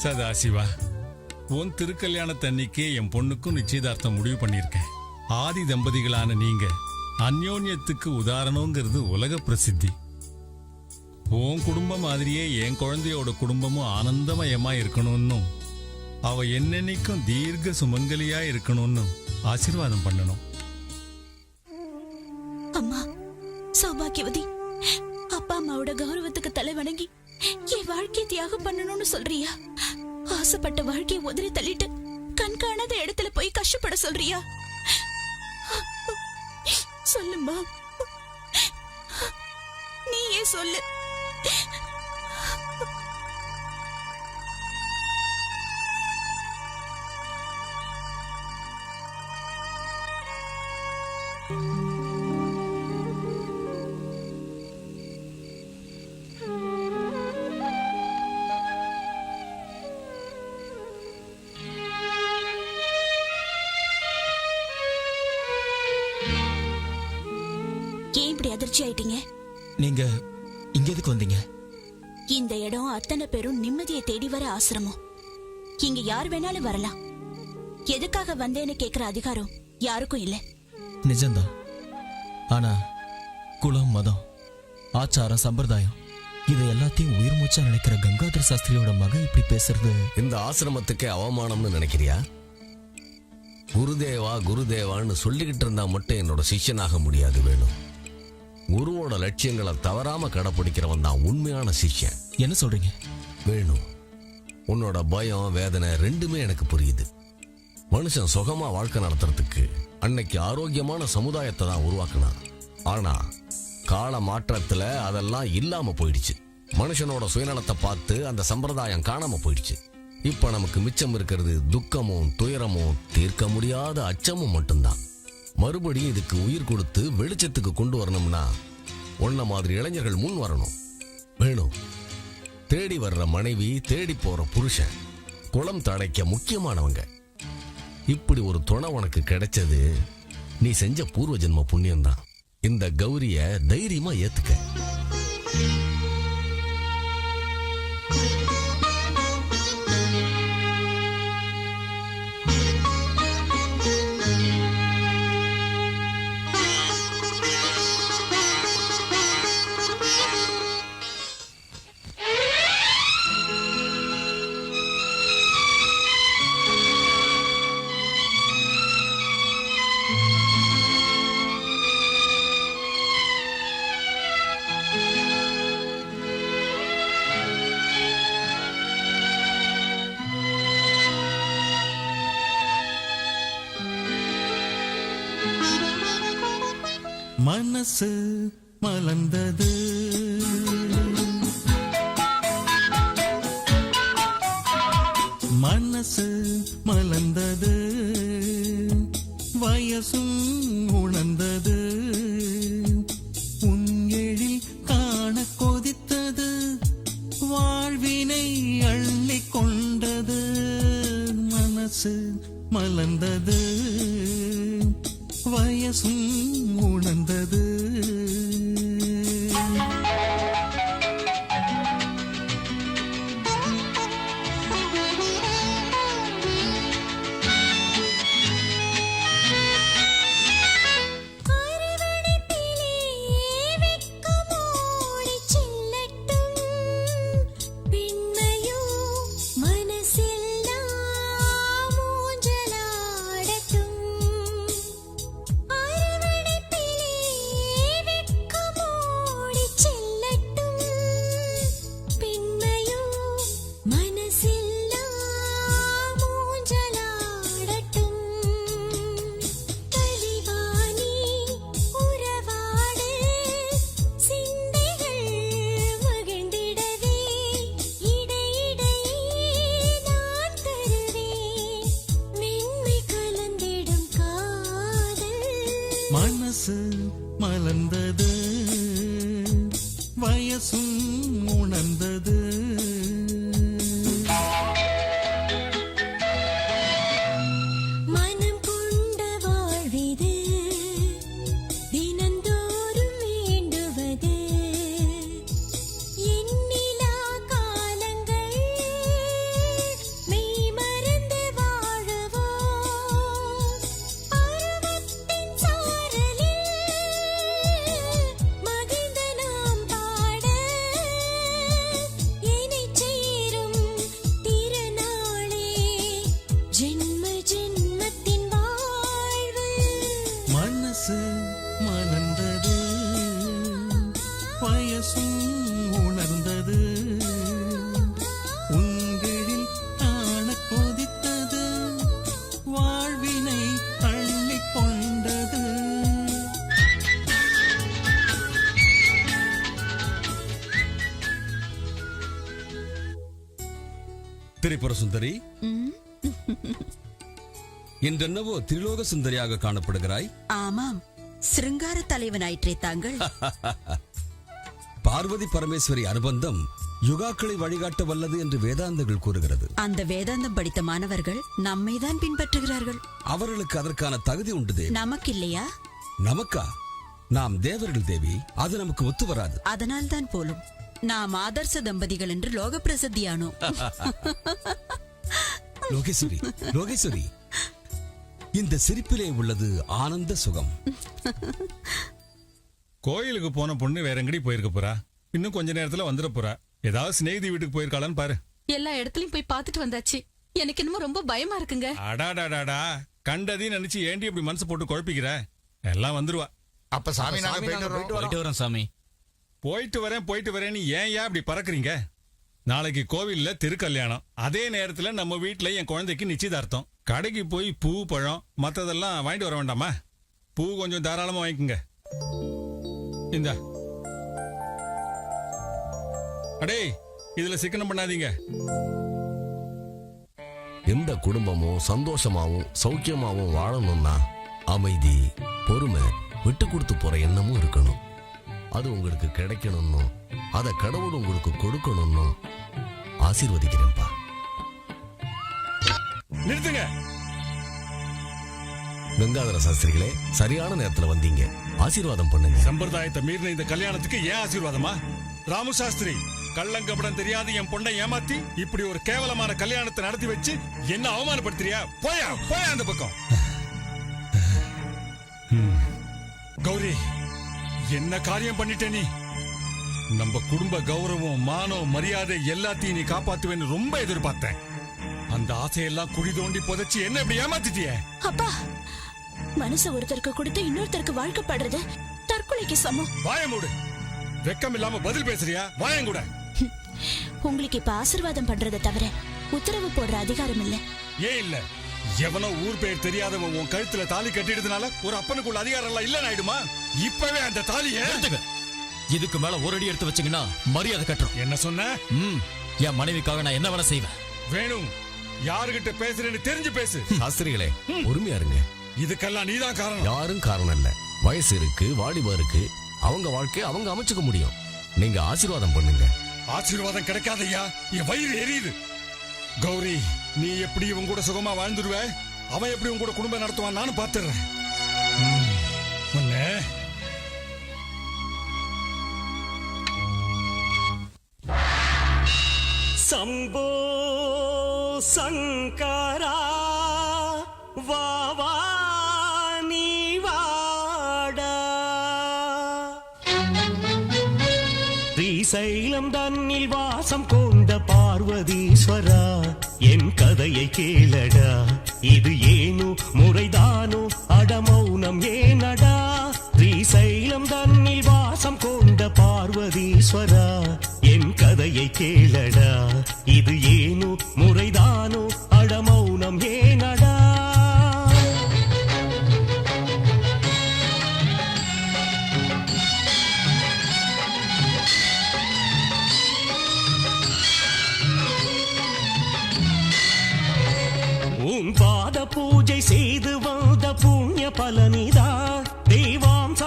சதாசிவா, உன் திருக்கல்யாணத்தன்னைக்கே என் பொண்ணுக்கும் நிச்சயதார்த்தம் முடிவு பண்ணியிருக்கேன். ஆதி தம்பதிகளான நீங்க அந்யோன்யத்துக்கு உதாரணங்கிறது உலக பிரசித்தி. உன் குடும்பம் மாதிரியே என் குழந்தையோட குடும்பமும் ஆனந்தமயமா இருக்கணும்னு, அவ என்னென்னைக்கும் தீர்க்க சுமங்கலியா இருக்கணும்னு ஆசீர்வாதம் பண்ணணும். அம்மா சௌபாகியவதி, அப்பா அம்மாவோட கௌரவத்துக்கு தலை வணங்கி என் வாழ்க்கையை தியாகம் பண்ணணும்னு சொல்றியா? ஆசைப்பட்ட வாழ்க்கையை உதறி தள்ளிட்டு கண் காணாத இடத்துல போய் கஷ்டப்பட சொல்றியா? சொல்லுமா, நீயே சொல்லு. ஏன் இப்படி அதிர்ச்சி ஆயிட்டீங்க? நீங்க இங்க எதுக்கு வந்தீங்க? இந்த இடம் அத்தனை பேரும் நிம்மதியை தேடி வர ஆசிரமம். இங்க யார் வேணாலும் வரலாம். எதுக்காக வந்தேன்னு கேக்குற அதிகாரம் யாருக்கும் இல்ல. நிஜம்தான். ஆனா குலம், மதம், ஆச்சாரம், சம்பிரதாயம் இது எல்லாத்தையும் உயிர் மூச்சா நினைக்கிற கங்காதர சாஸ்திரியோட மகன் இப்படி பேசுறது இந்த ஆசிரமத்துக்கு அவமானம்னு நினைக்கிறியா? குருதேவா குருதேவான்னு சொல்லிக்கிட்டு இருந்தா மட்டும் என்னோட சிஷ்யனாக முடியாது. வேணும், குருவோட லட்சியங்களை தவறாம கடைப்பிடிக்கிறவன் தான் உண்மையான சிஷ்யன். என்ன சொல்றீங்க? வேணும், உன்னோட பயம், வேதனை ரெண்டுமே எனக்கு புரியுது. மனுஷன் சுகமா வாழ்க்கை நடத்துறதுக்கு அன்னைக்கு ஆரோக்கியமான சமுதாயத்தை தான் உருவாக்கினான். ஆனா கால மாற்றத்துல அதெல்லாம் இல்லாம போயிடுச்சு. மனுஷனோட சுயநலத்தை பார்த்து அந்த சம்பிரதாயம் காணாம போயிடுச்சு. இப்ப நமக்கு மிச்சம் இருக்கிறது துக்கமும் துயரமும் தீர்க்க முடியாத அச்சமும் மட்டும்தான். மறுபடியும் இதுக்கு உயிர் கொடுத்து வெளிச்சத்துக்கு கொண்டு வரணும்னா உன்ன மாதிரி இளைஞர்கள் முன் வரணும். வேணும், தேடி வர்ற மனைவி, தேடி போற புருஷன், குளம் தடைக்க முக்கியமானவங்க. இப்படி ஒரு துணை உனக்கு கிடைச்சது நீ செஞ்ச பூர்வ ஜென்ம புண்ணியம்தான். இந்த கௌரிய தைரியமா ஏத்துக்க. மனசு மலர்ந்தது, மனசு மலர்ந்தது, வயசும் உணர்ந்தது, உன் எழில் காண கொதித்தது, வாழ்வினை அள்ளி கொண்டது. மனசு மலர்ந்தது, வயசும் உணர்ந்தது. மனசு மலர்ந்தது வயசும் உணர்ந்தது மனம் கொண்ட வாழ்விது தினந்தோறும் வேண்டுவது எண்ணிலா காலங்கள் மெய் மறந்து வாழுவோம் பருவத்தின் சாரலில் மகிழ்ந்த நாம் பாட இனிச் சேரும் திருநாளே ஜென்ம ஜென்மத்தின் வாழ்வு மனசு மலர்ந்தது வயசும் உணர்ந்தது உங்களில் காண கொதித்தது வாழ்வினை அள்ளிக் கொண்டது. திரிபுர சுந்தரி, இன்றென்னவோ திரிலோக சுந்தரியாக காணப்படுகிறாய். ஆமாம், சிருங்கார தலைவனாயிற்றே தாங்கள். பார்வதி பரமேஸ்வரி அனுபந்தம் யுகாக்களை வழிகாட்ட வல்லது என்று வேதாந்தங்கள் கூறுகிறது. அந்த வேதாந்தம் படித்த மாணவர்கள் நம்மைதான் பின்பற்றுகிறார்கள். அவர்களுக்கு அதற்கான தகுதி உண்டு தேவி. நமக்கு இல்லையா? நமக்கா? நாம் தேவர்கள் தேவி, அது நமக்கு ஒத்து வராது. அதனால் தான் போலும் நாம் ஆதர்ச தம்பதிகள் என்று லோக பிரசித்தியானோம். லோகேஸ்வரி, லோகேஸ்வரி, இந்த சிரிப்பிலே உள்ளது ஆனந்த சுகம். கோயிலுக்கு போன பொண்ணு வேற எங்கடி போயிருக்க போறா? இன்னும் கொஞ்ச நேரத்துல வந்துட போறா. ஏதாவது சிநேகிதி வீட்டுக்கு போயிருக்காளான்னு பாரு. எல்லா இடத்துலயும் போய் பார்த்துட்டு வந்தாச்சு. எனக்கு என்னமோ ரொம்ப பயமா இருக்குங்க. அடாடாடாடா, கண்டதையும் நினைச்சு ஏண்டி இப்படி மனசு போட்டு குழப்பிக்கிற? எல்லாம் வந்துருவா. அப்ப சாமி நாங்க போயிட்டு வரோம். சாமி. போயிட்டு வரேன்னு ஏன் இப்படி பறக்குறீங்க? நாளைக்கு கோவில்ல திருக்கல்யாணம். அதே நேரத்துல நம்ம வீட்டுல என் குழந்தைக்கு நிச்சயதார்த்தம். கடைக்கு போய் பூ பழம் மத்ததெல்லாம் வாங்கிட்டு வர வேண்டாமா? பூ கொஞ்சம் தாராளமா வாங்கிக்கோங்க. இந்த அடே, இதுல சிக்கனம் பண்ணாதீங்க. எந்த குடும்பமும் சந்தோஷமாவும் சௌக்கியமாவும் வாழணும்னா அமைதி, பொறுமை, விட்டு கொடுத்து போற எண்ணமும் இருக்கணும். அது உங்களுக்கு கிடைக்கணும்னு, அதை கடவுள் உங்களுக்கு கொடுக்கணும்னு ஆசீர்வதிக்கிறேன்ப்பா. நிறுத்துங்க. கங்காதர சாஸ்திரிகளே, சரியான நேரத்துல வந்தீங்க. ஆசீர்வாதம் பண்ணுங்க. சம்பிரதாயத்தை மீறின இந்த கல்யாணத்துக்கு ஏன் ஆசீர்வாதமா? ராமு சாஸ்திரி, கள்ளங்கபடம் தெரியாது என் பொண்ணை ஏமாத்தி இப்படி ஒரு கேவலமான கல்யாணத்தை நடத்தி வச்சு என்ன அவமானப்படுத்துறியா? போயா போயா அந்த பக்கம். கௌரி, என்ன காரியம் பண்ணிட்ட நீ? நம்ம குடும்ப கௌரவம், மானம், மரியாதை எல்லாத்தையும் நீ காப்பாத்துவேன்னு ரொம்ப எதிர்பார்த்தேன். அந்த ஆசையெல்லாம் குழி தோண்டி புதைச்சு என்ன இப்படி ஏமாத்திட்டிய? அப்பா, மனசு ஒருத்தருக்கு கொடுத்து இன்னொருத்தருக்கு வாழ்க்கப்படுறது தற்கொலைக்கு சமம். வாய மூடு. வெக்கம் இல்லாம பதில் பேசுறியா? வாயங்கூட. உங்களுக்கு இப்ப ஆசீர்வாதம் பண்றதை தவிர உத்தரவு போடுற அதிகாரம் இல்ல. ஏன் இல்ல? எவனோ ஊர் பேர் தெரியாதவன் உன் கழுத்துல தாலி கட்டிடுறதுனால ஒரு அப்பனுக்குள்ள அதிகாரம் எல்லாம் இல்லன்னு ஆயிடுமா? இப்பவே அந்த தாலியை இதுக்கு மேல ஒரு அடி எடுத்து வச்சீங்கன்னா மரியாதை கட்டுறோம். என்ன சொன்ன? என் மனைவிக்காக நான் என்ன வேலை செய்வேன். வேணும், யாருகிட்ட பேசுறேன்னு தெரிஞ்சு பேசு. சாஸ்திரிகளே, பொறுமையா இருங்க. இதுக்கெல்லாம் நீதான் காரணம். யாரும் காரணம் இல்ல. வயசு இருக்கு, வாலிபம் இருக்கு. அவங்க வாழ்க்கையை அவங்க அமைச்சுக்க முடியும். நீங்க ஆசீர்வாதம் பண்ணுங்க. ஆசீர்வாதம் கிடைக்காதையா, என் வயிறு எரியுது. கௌரி, நீ எப்படி இவன் கூட சுகமா வாழ்ந்துருவ? அவன் எப்படி உன் கூட குடும்பம் நடத்துவான் நானும் பாத்துறேன். சம்போ சங்கரா வாவா நீ வாடா, ஸ்ரீசைலம் தன்னில் வாசம் கொண்ட பார்வதீஸ்வரா, என் கதையை கேளடா. இது ஏனோ முறைதானோ, அடமௌனம் ஏனடா? ஸ்ரீசைலம் தன்னில் வாசம் கொண்ட பார்வதீஸ்வரா, என் கதையை கேளடா. இது ஏனோ முறைதானோ, அடமௌனம் ஏனடா? உன் பாத பூஜை செய்து வந்த புண்ணிய பலனிதா, தெய்வாம்ச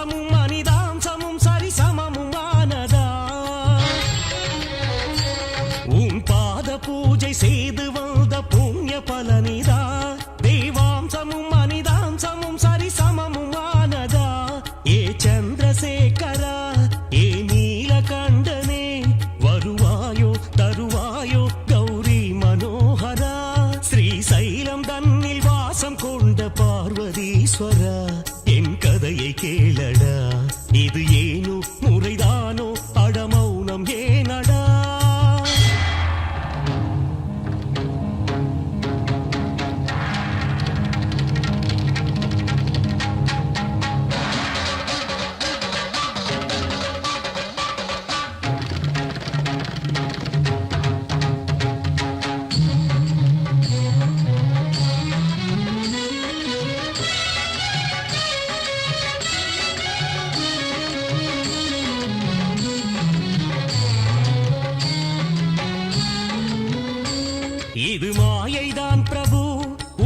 மாயைதான் பிரபு,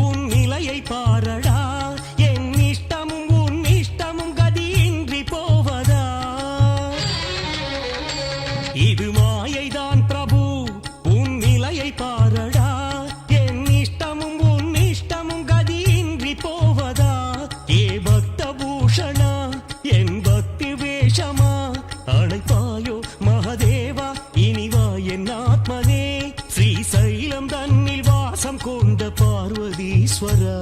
உன் நிலையை பாரடா. என் இஷ்டமும் உன் இஷ்டமும் கதியின்றி போவதா? இது மாயைதான் பிரபு, உன் நிலையை பாரடா. என் இஷ்டமும் உன் இஷ்டமும் கதியின்றி போவதா? ஏ பக்த பூஷணா, என் பக்தி வேஷமா அழைப்பாயோ மகதேவா, இனிவா என் ஆத்மனே. ஸ்ரீசைலம் தன்னில் வாசம் கொண்ட பார்வதீஸ்வரா,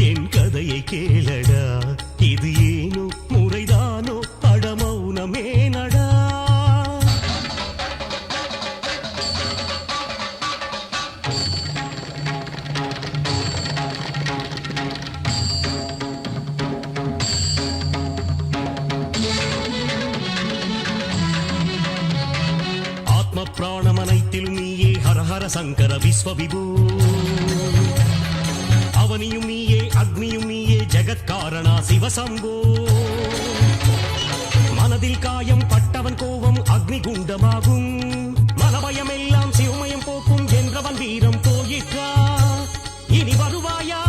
என் கதையை கேளடா. இது ஏனோ முறைதானோ அடமௌனமே நடா. ஆத்ம பிராணமனைத்திலும் நீயே, ஹரஹர சங்கர விஸ்வவிபூ. அவனியும் நீயே, அக்னியும் நீயே, ஜெகத்காரணா சிவசம்போ. மனதில் காயம் பட்டவன் கோபம் அக்னி குண்டமாகும். மனபயம் எல்லாம் சிவமயம் போக்கும் என்றவன் வீரம் போயிற்றா. இனி வருவாயா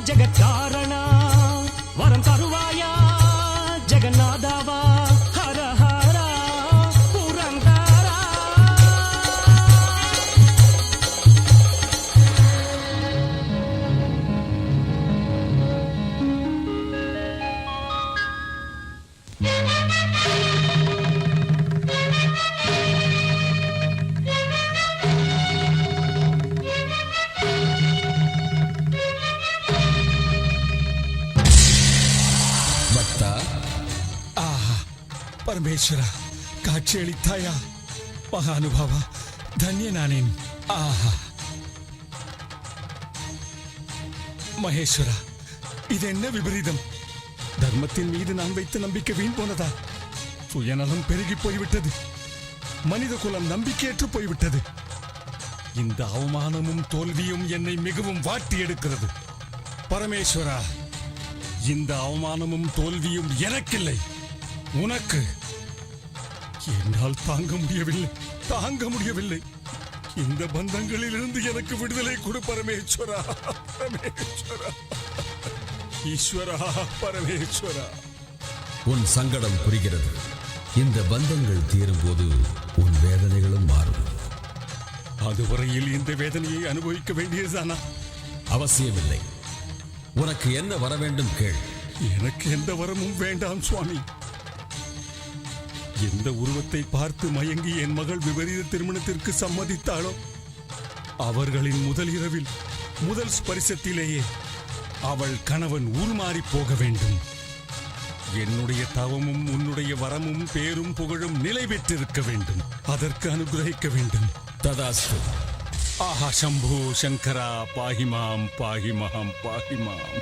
ஜெகத்காரணா, வரம் தருவாயா ஜெகநாதாவா. ஹர ஹரா புரந்தரா. பக்தா, ஆஹா, பரமேஸ்வர காட்சியளித்தாயா? மகானுபாவா, தன்யனானேன். ஆஹா, மகேஸ்வரா, இது என்ன விபரீதம்? தர்மத்தின் மீது நான் வைத்த நம்பிக்கை வீண் போனதா? சுயநலம் பெருகி போய்விட்டது. மனித குலம் நம்பிக்கையற்று போய்விட்டது. இந்த அவமானமும் தோல்வியும் என்னை மிகவும் வாட்டி எடுக்கிறது. பரமேஸ்வரா, இந்த அவமானமும் தோல்வியும் எனக்கில்லை, உனக்கு. என்னால் தாங்க முடியவில்லை, தாங்க முடியவில்லை. இந்த பந்தங்களிலிருந்து எனக்கு விடுதலை கொடு பரமேஸ்வரா, பரமேஸ்வரா, ஈஸ்வரா, பரமேஸ்வரா. உன் சங்கடம் புரிகிறது. இந்த பந்தங்கள் தீரும்போது உன் வேதனைகளும் மாறும். அதுவரையில் இந்த வேதனையை அனுபவிக்க வேண்டியதுதானா? அவசியமில்லை. உனக்கு என்ன வர வேண்டும் கேள். எனக்கு எந்த வரமும் வேண்டாம் சுவாமி. எந்த உருவத்தை பார்த்து மயங்கி என் மகள் விபரீத திருமணத்திற்கு சம்மதித்தாளோ, அவர்களின் முதல் இரவில், முதல் ஸ்பரிசத்திலேயே அவள் கணவன் உருமாறி போக வேண்டும். என்னுடைய தவமும் உன்னுடைய வரமும் பேரும் புகழும் நிலை பெற்றிருக்க வேண்டும். அதற்கு அனுகிரகிக்க வேண்டும். ததாஸ்து. ஆஹா சம்போ சங்கரா, பாஹிமாம் பாஹிமாம் பாஹிமாம்.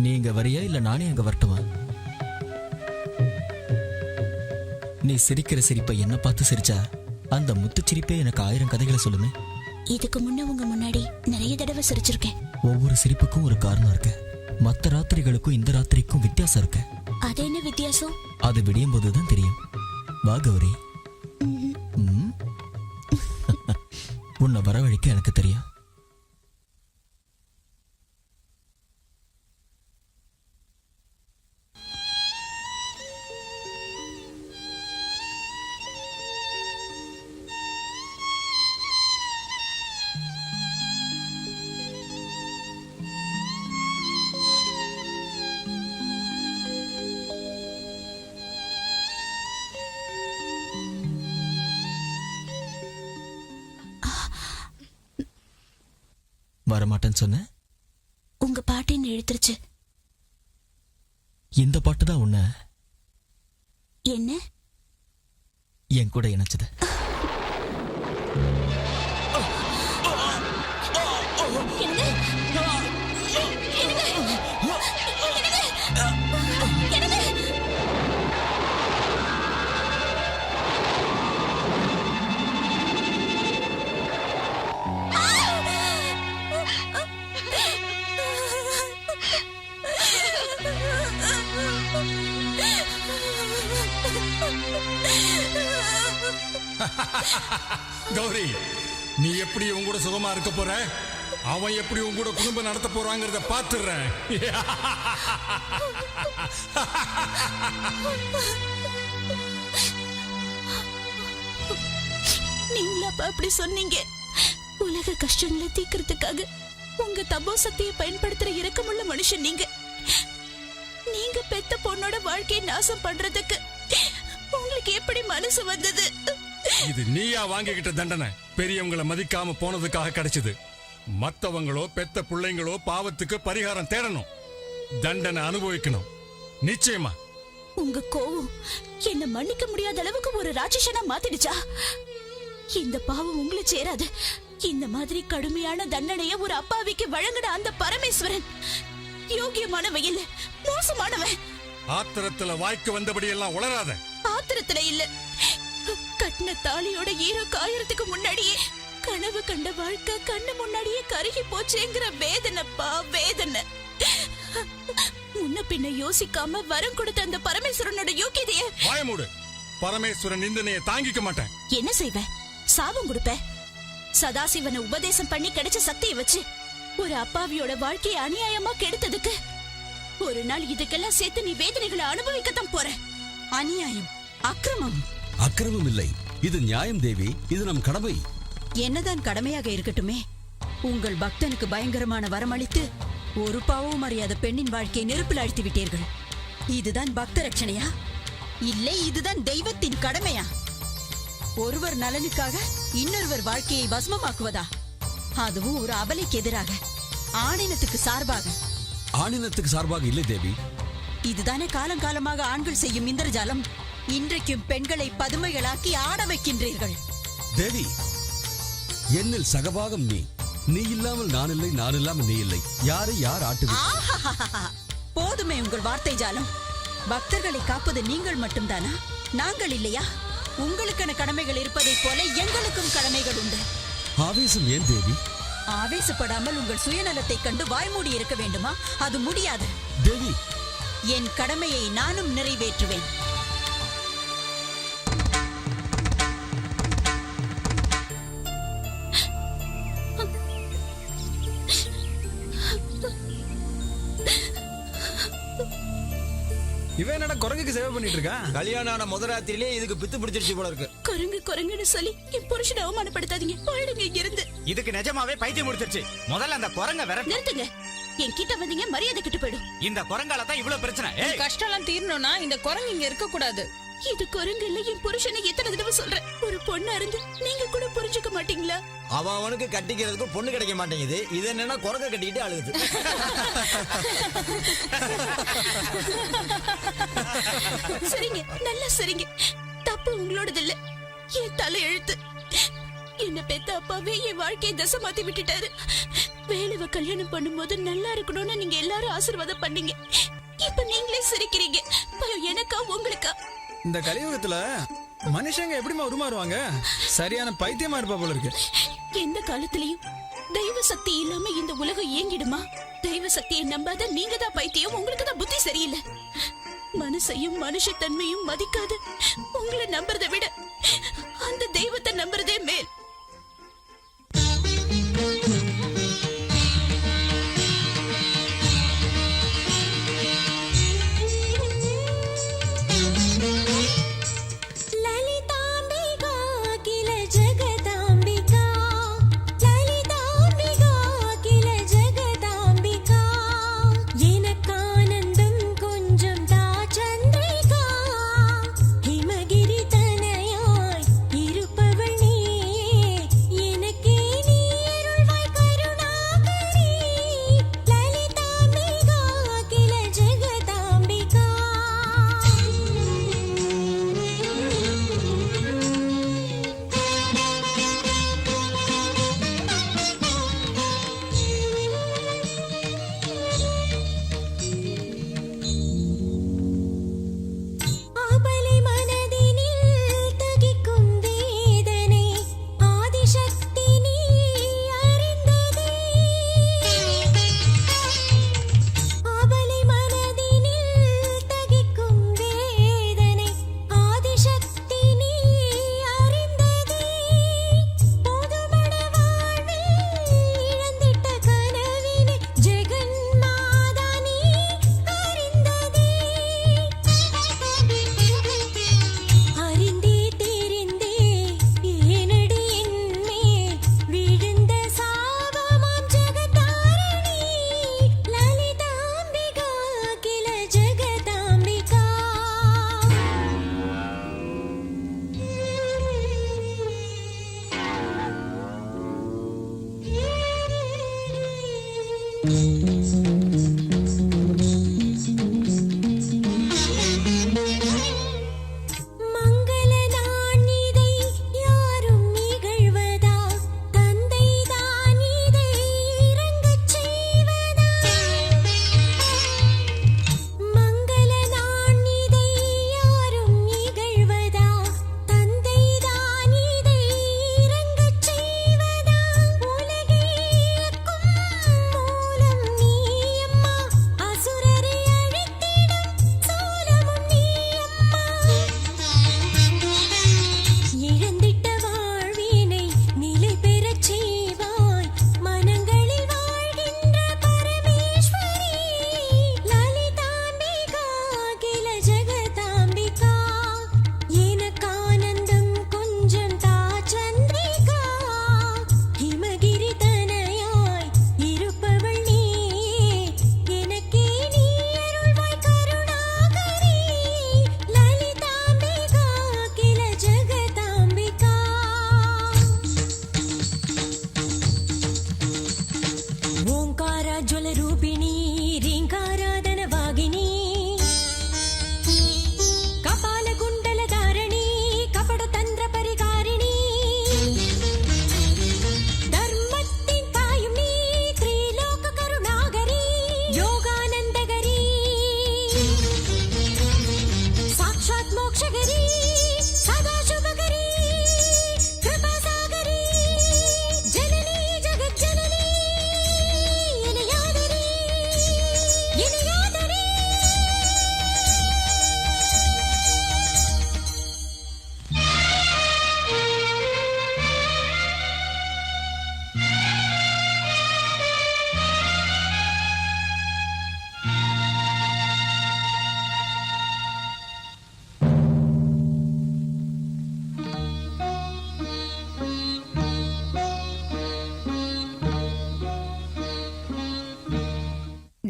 நீங்க வரியா இல்ல நானே அங்க வரட்டுமா? நீ சிரிக்கிற சிரிப்பை என்ன பார்த்து சிரிச்சா அந்த முத்துச்சிரிப்பே எனக்கு 1000 கதைகளை சொல்லுமே. இதுக்கு முன்ன உங்க முன்னாடி நிறைய தடவை சிரிச்சிருக்கேன். ஒவ்வொரு சிரிப்புக்கும் ஒரு காரணம் இருக்கு. மத்த ராத்திரிகளுக்கும் இந்த ராத்திரிக்கும் வித்தியாசம் இருக்கு. அது என்ன வித்தியாசம்? அது விடியும் போதுதான் தெரியும். வா கௌரி. உன்னை வரவழைக்க எனக்கு தெரியும். வரமாட்டேன்னு சொன்ன? உங்க பாட்டு என்ன இழுத்துருச்சு. இந்த பாட்டு தான் உன்னை என்ன என் கூட இணைச்சது. கௌரி, நீ எப்படி உன் கூட சுகமா இருக்க போற, அவன் எப்படி உன் கூட குடும்பம் நடத்த போறாங்கிறத பாத்துறேன். நீங்களா அப்படி சொன்னீங்க? உலக கஷ்டங்களை தீக்கிறதுக்காக உங்க தபோ சக்தியை பயன்படுத்துற இரக்கமுள்ள மனுஷன் நீங்க. நீங்க பெத்த பொண்ணோட வாழ்க்கையை நாசம் பண்றதுக்கு உங்களுக்கு எப்படி மனசு வந்தது? இது நீயா வாங்கிக்கிட்ட தண்டனை பெரியவங்களை மதிக்காம போனதுக்காக கிடைச்சது. மத்தவங்களோ பெத்த பிள்ளைங்களோ பாவத்துக்கு பரிகாரம் தேடணும், தண்டனை அனுபவிக்கணும். நிச்சயமா உங்க கோவம் என்ன மன்னிக்க முடியாத அளவுக்கு ஒரு ராட்சசனா மாத்திடுச்சா? இந்த பாவம் உங்களை சேராது. இந்த மாதிரி கடுமையான தண்டனைய ஒரு அப்பாவிக்கு வழங்கின அந்த பரமேஸ்வரன் யோகியமானவன் இல்ல, மோசமானவன். ஆத்திரத்துல வாய்க்கு வந்தபடி எல்லாம் உளராத. ஆத்திரத்துல இல்ல, கட்டின தாலியோட ஈரோ காயறதுக்கு முன்னாடியே கனவு கண்ட வாழ்க்கை கண்ணு முன்னாடியே கருகி போச்சேங்கிற வேதனைப்பா, வேதனை. முன்ன பின்ன யோசிக்காம வரம் கொடுத்த அந்த பரமேஸ்வரனோட யோகியதைய வாய மூடு. பரமேஸ்வரன் நிந்தனையை தாங்கிக்க மாட்டேன். என்ன செய்வ? சாபம் கொடுப்ப? சதாசிவனை உபதேசம் பண்ணி கிடைச்ச சக்தியை வச்சு ஒரு அப்பாவியோட வாழ்க்கையை அநியாயமா கெடுத்ததுக்கு ஒரு நாள் இதுக்கெல்லாம் சேர்த்து நீ வேதனைகளை அனுபவிக்கத்தான் போற. அநியாயம், அக்கிரமம். அக்கிரமம் இல்லை, இது நியாயம் தேவி. இது நம் கடமை. என்னதான் கடமையாக இருக்கட்டுமே, உங்கள் பக்தனுக்கு பயங்கரமான வரமளித்து ஒரு பாவமும் அறியாத பெண்ணின் வாழ்க்கையை நெருப்பில் அழித்து விட்டீர்கள். இதுதான் பக்த ரட்சணையா? இல்லை, இதுதான் தெய்வத்தின் கடமையா? ஒருவர் நலனுக்காக இன்னொருவர் வாழ்க்கையை பஸ்மமாக்குவதா? அதுவும் ஒரு அபலைக்கு எதிராக, ஆணினத்துக்கு சார்பாக. ஆணினத்துக்கு சார்பாக இல்லை தேவி. இதுதானே காலங்காலமாக ஆண்கள் செய்யும் இந்திரஜாலம். இன்றைக்கும் பெண்களை பதுமைகளாக்கி ஆட வைக்கின்றீர்கள். தேவி, என்னில் சகபாகம் நீ. நீ இல்லாமல் நான் இல்லை, நான் இல்லாமல் நீ இல்லை. யாரை யார் ஆட்டு? போதுமே உங்கள் வார்த்தை ஜாலம். பக்தர்களை காப்பது நீங்கள் மட்டும்தானா? நாங்கள் இல்லையா? உங்களுக்கான கடமைகள் இருப்பதைப் போல எங்களுக்கும் கடமைகள் உண்டு. ஆவேசம் ஏன் தேவி? ஆவேசப்படாமல் உங்கள் சுயநலத்தை கண்டு வாய்மூடி இருக்க வேண்டுமா? அது முடியாது தேவி. என் கடமையை நானும் நிறைவேற்றுவேன். இவன் என்னடா குரங்குக்கு சேவை பண்ணிட்டு இருக்கா? கல்யாணம் ஆன முதராத்திரிலே இதுக்கு பித்து பிடிச்சிருச்சு போல இருக்கு. குரங்கு குரங்குன்னு சொல்லி என் புருஷனை அவமானப்படுத்தாதீங்க. போயிடுங்க இங்க இருந்து. இதுக்கு நிஜமாவே பைத்தியம் முடிச்சிருச்சு. முதல்ல அந்த குரங்க வேற நிறுத்துங்க. என் கிட்ட வந்தீங்க மரியாதை கிட்ட போயிடும். இந்த குரங்கால தான் இவ்வளவு பிரச்சனை. கஷ்டம் எல்லாம் தீரணும்னா இந்த குரங்கு இங்க இருக்க கூடாது. இது குரங்கு இல்ல, என் புருஷனை எத்தனை தடவை சொல்றேன். ஒரு பொண்ணா இருந்து நீங்க கூட புரிஞ்சுக்க மாட்டீங்களா? அவனுக்கு கட்டிக்கிறதுக்கு பொண்ணு கிடைக்க மாட்டேங்குது. இது என்னன்னா குரங்க கட்டிக்கிட்டு அழுகுது. சரிங்க, நல்லா சரிங்க. தப்பு உங்களோடது இல்ல, என் தலை எழுத்து. என்ன பெத்த அப்பாவே என் வாழ்க்கையை தசை மாத்தி விட்டுட்டாரு. வேலுவ கல்யாணம் பண்ணும்போது நல்லா இருக்கணும்னு நீங்க எல்லாரும் ஆசீர்வாதம் பண்ணீங்க. இப்ப நீங்களே சிரிக்கிறீங்க. எனக்கா உங்களுக்கா? இந்த கலியுகத்துல மனுஷங்க எப்படிமா உருமாறுவாங்க? சரியான பைத்தியமா இருப்பா போல இருக்கு. எந்த காலத்திலயும் தெய்வ சக்தி இல்லாம இந்த உலகம் இயங்கிடுமா? தெய்வ சக்தியை நம்பாத நீங்க தான் பைத்தியம். உங்களுக்கு தான் புத்தி சரியில்லை. மனசையும் மனுஷத்தன்மையும் மதிக்காத உங்களை நம்புறதை விட அந்த தெய்வத்தை நம்புறதே மேல்.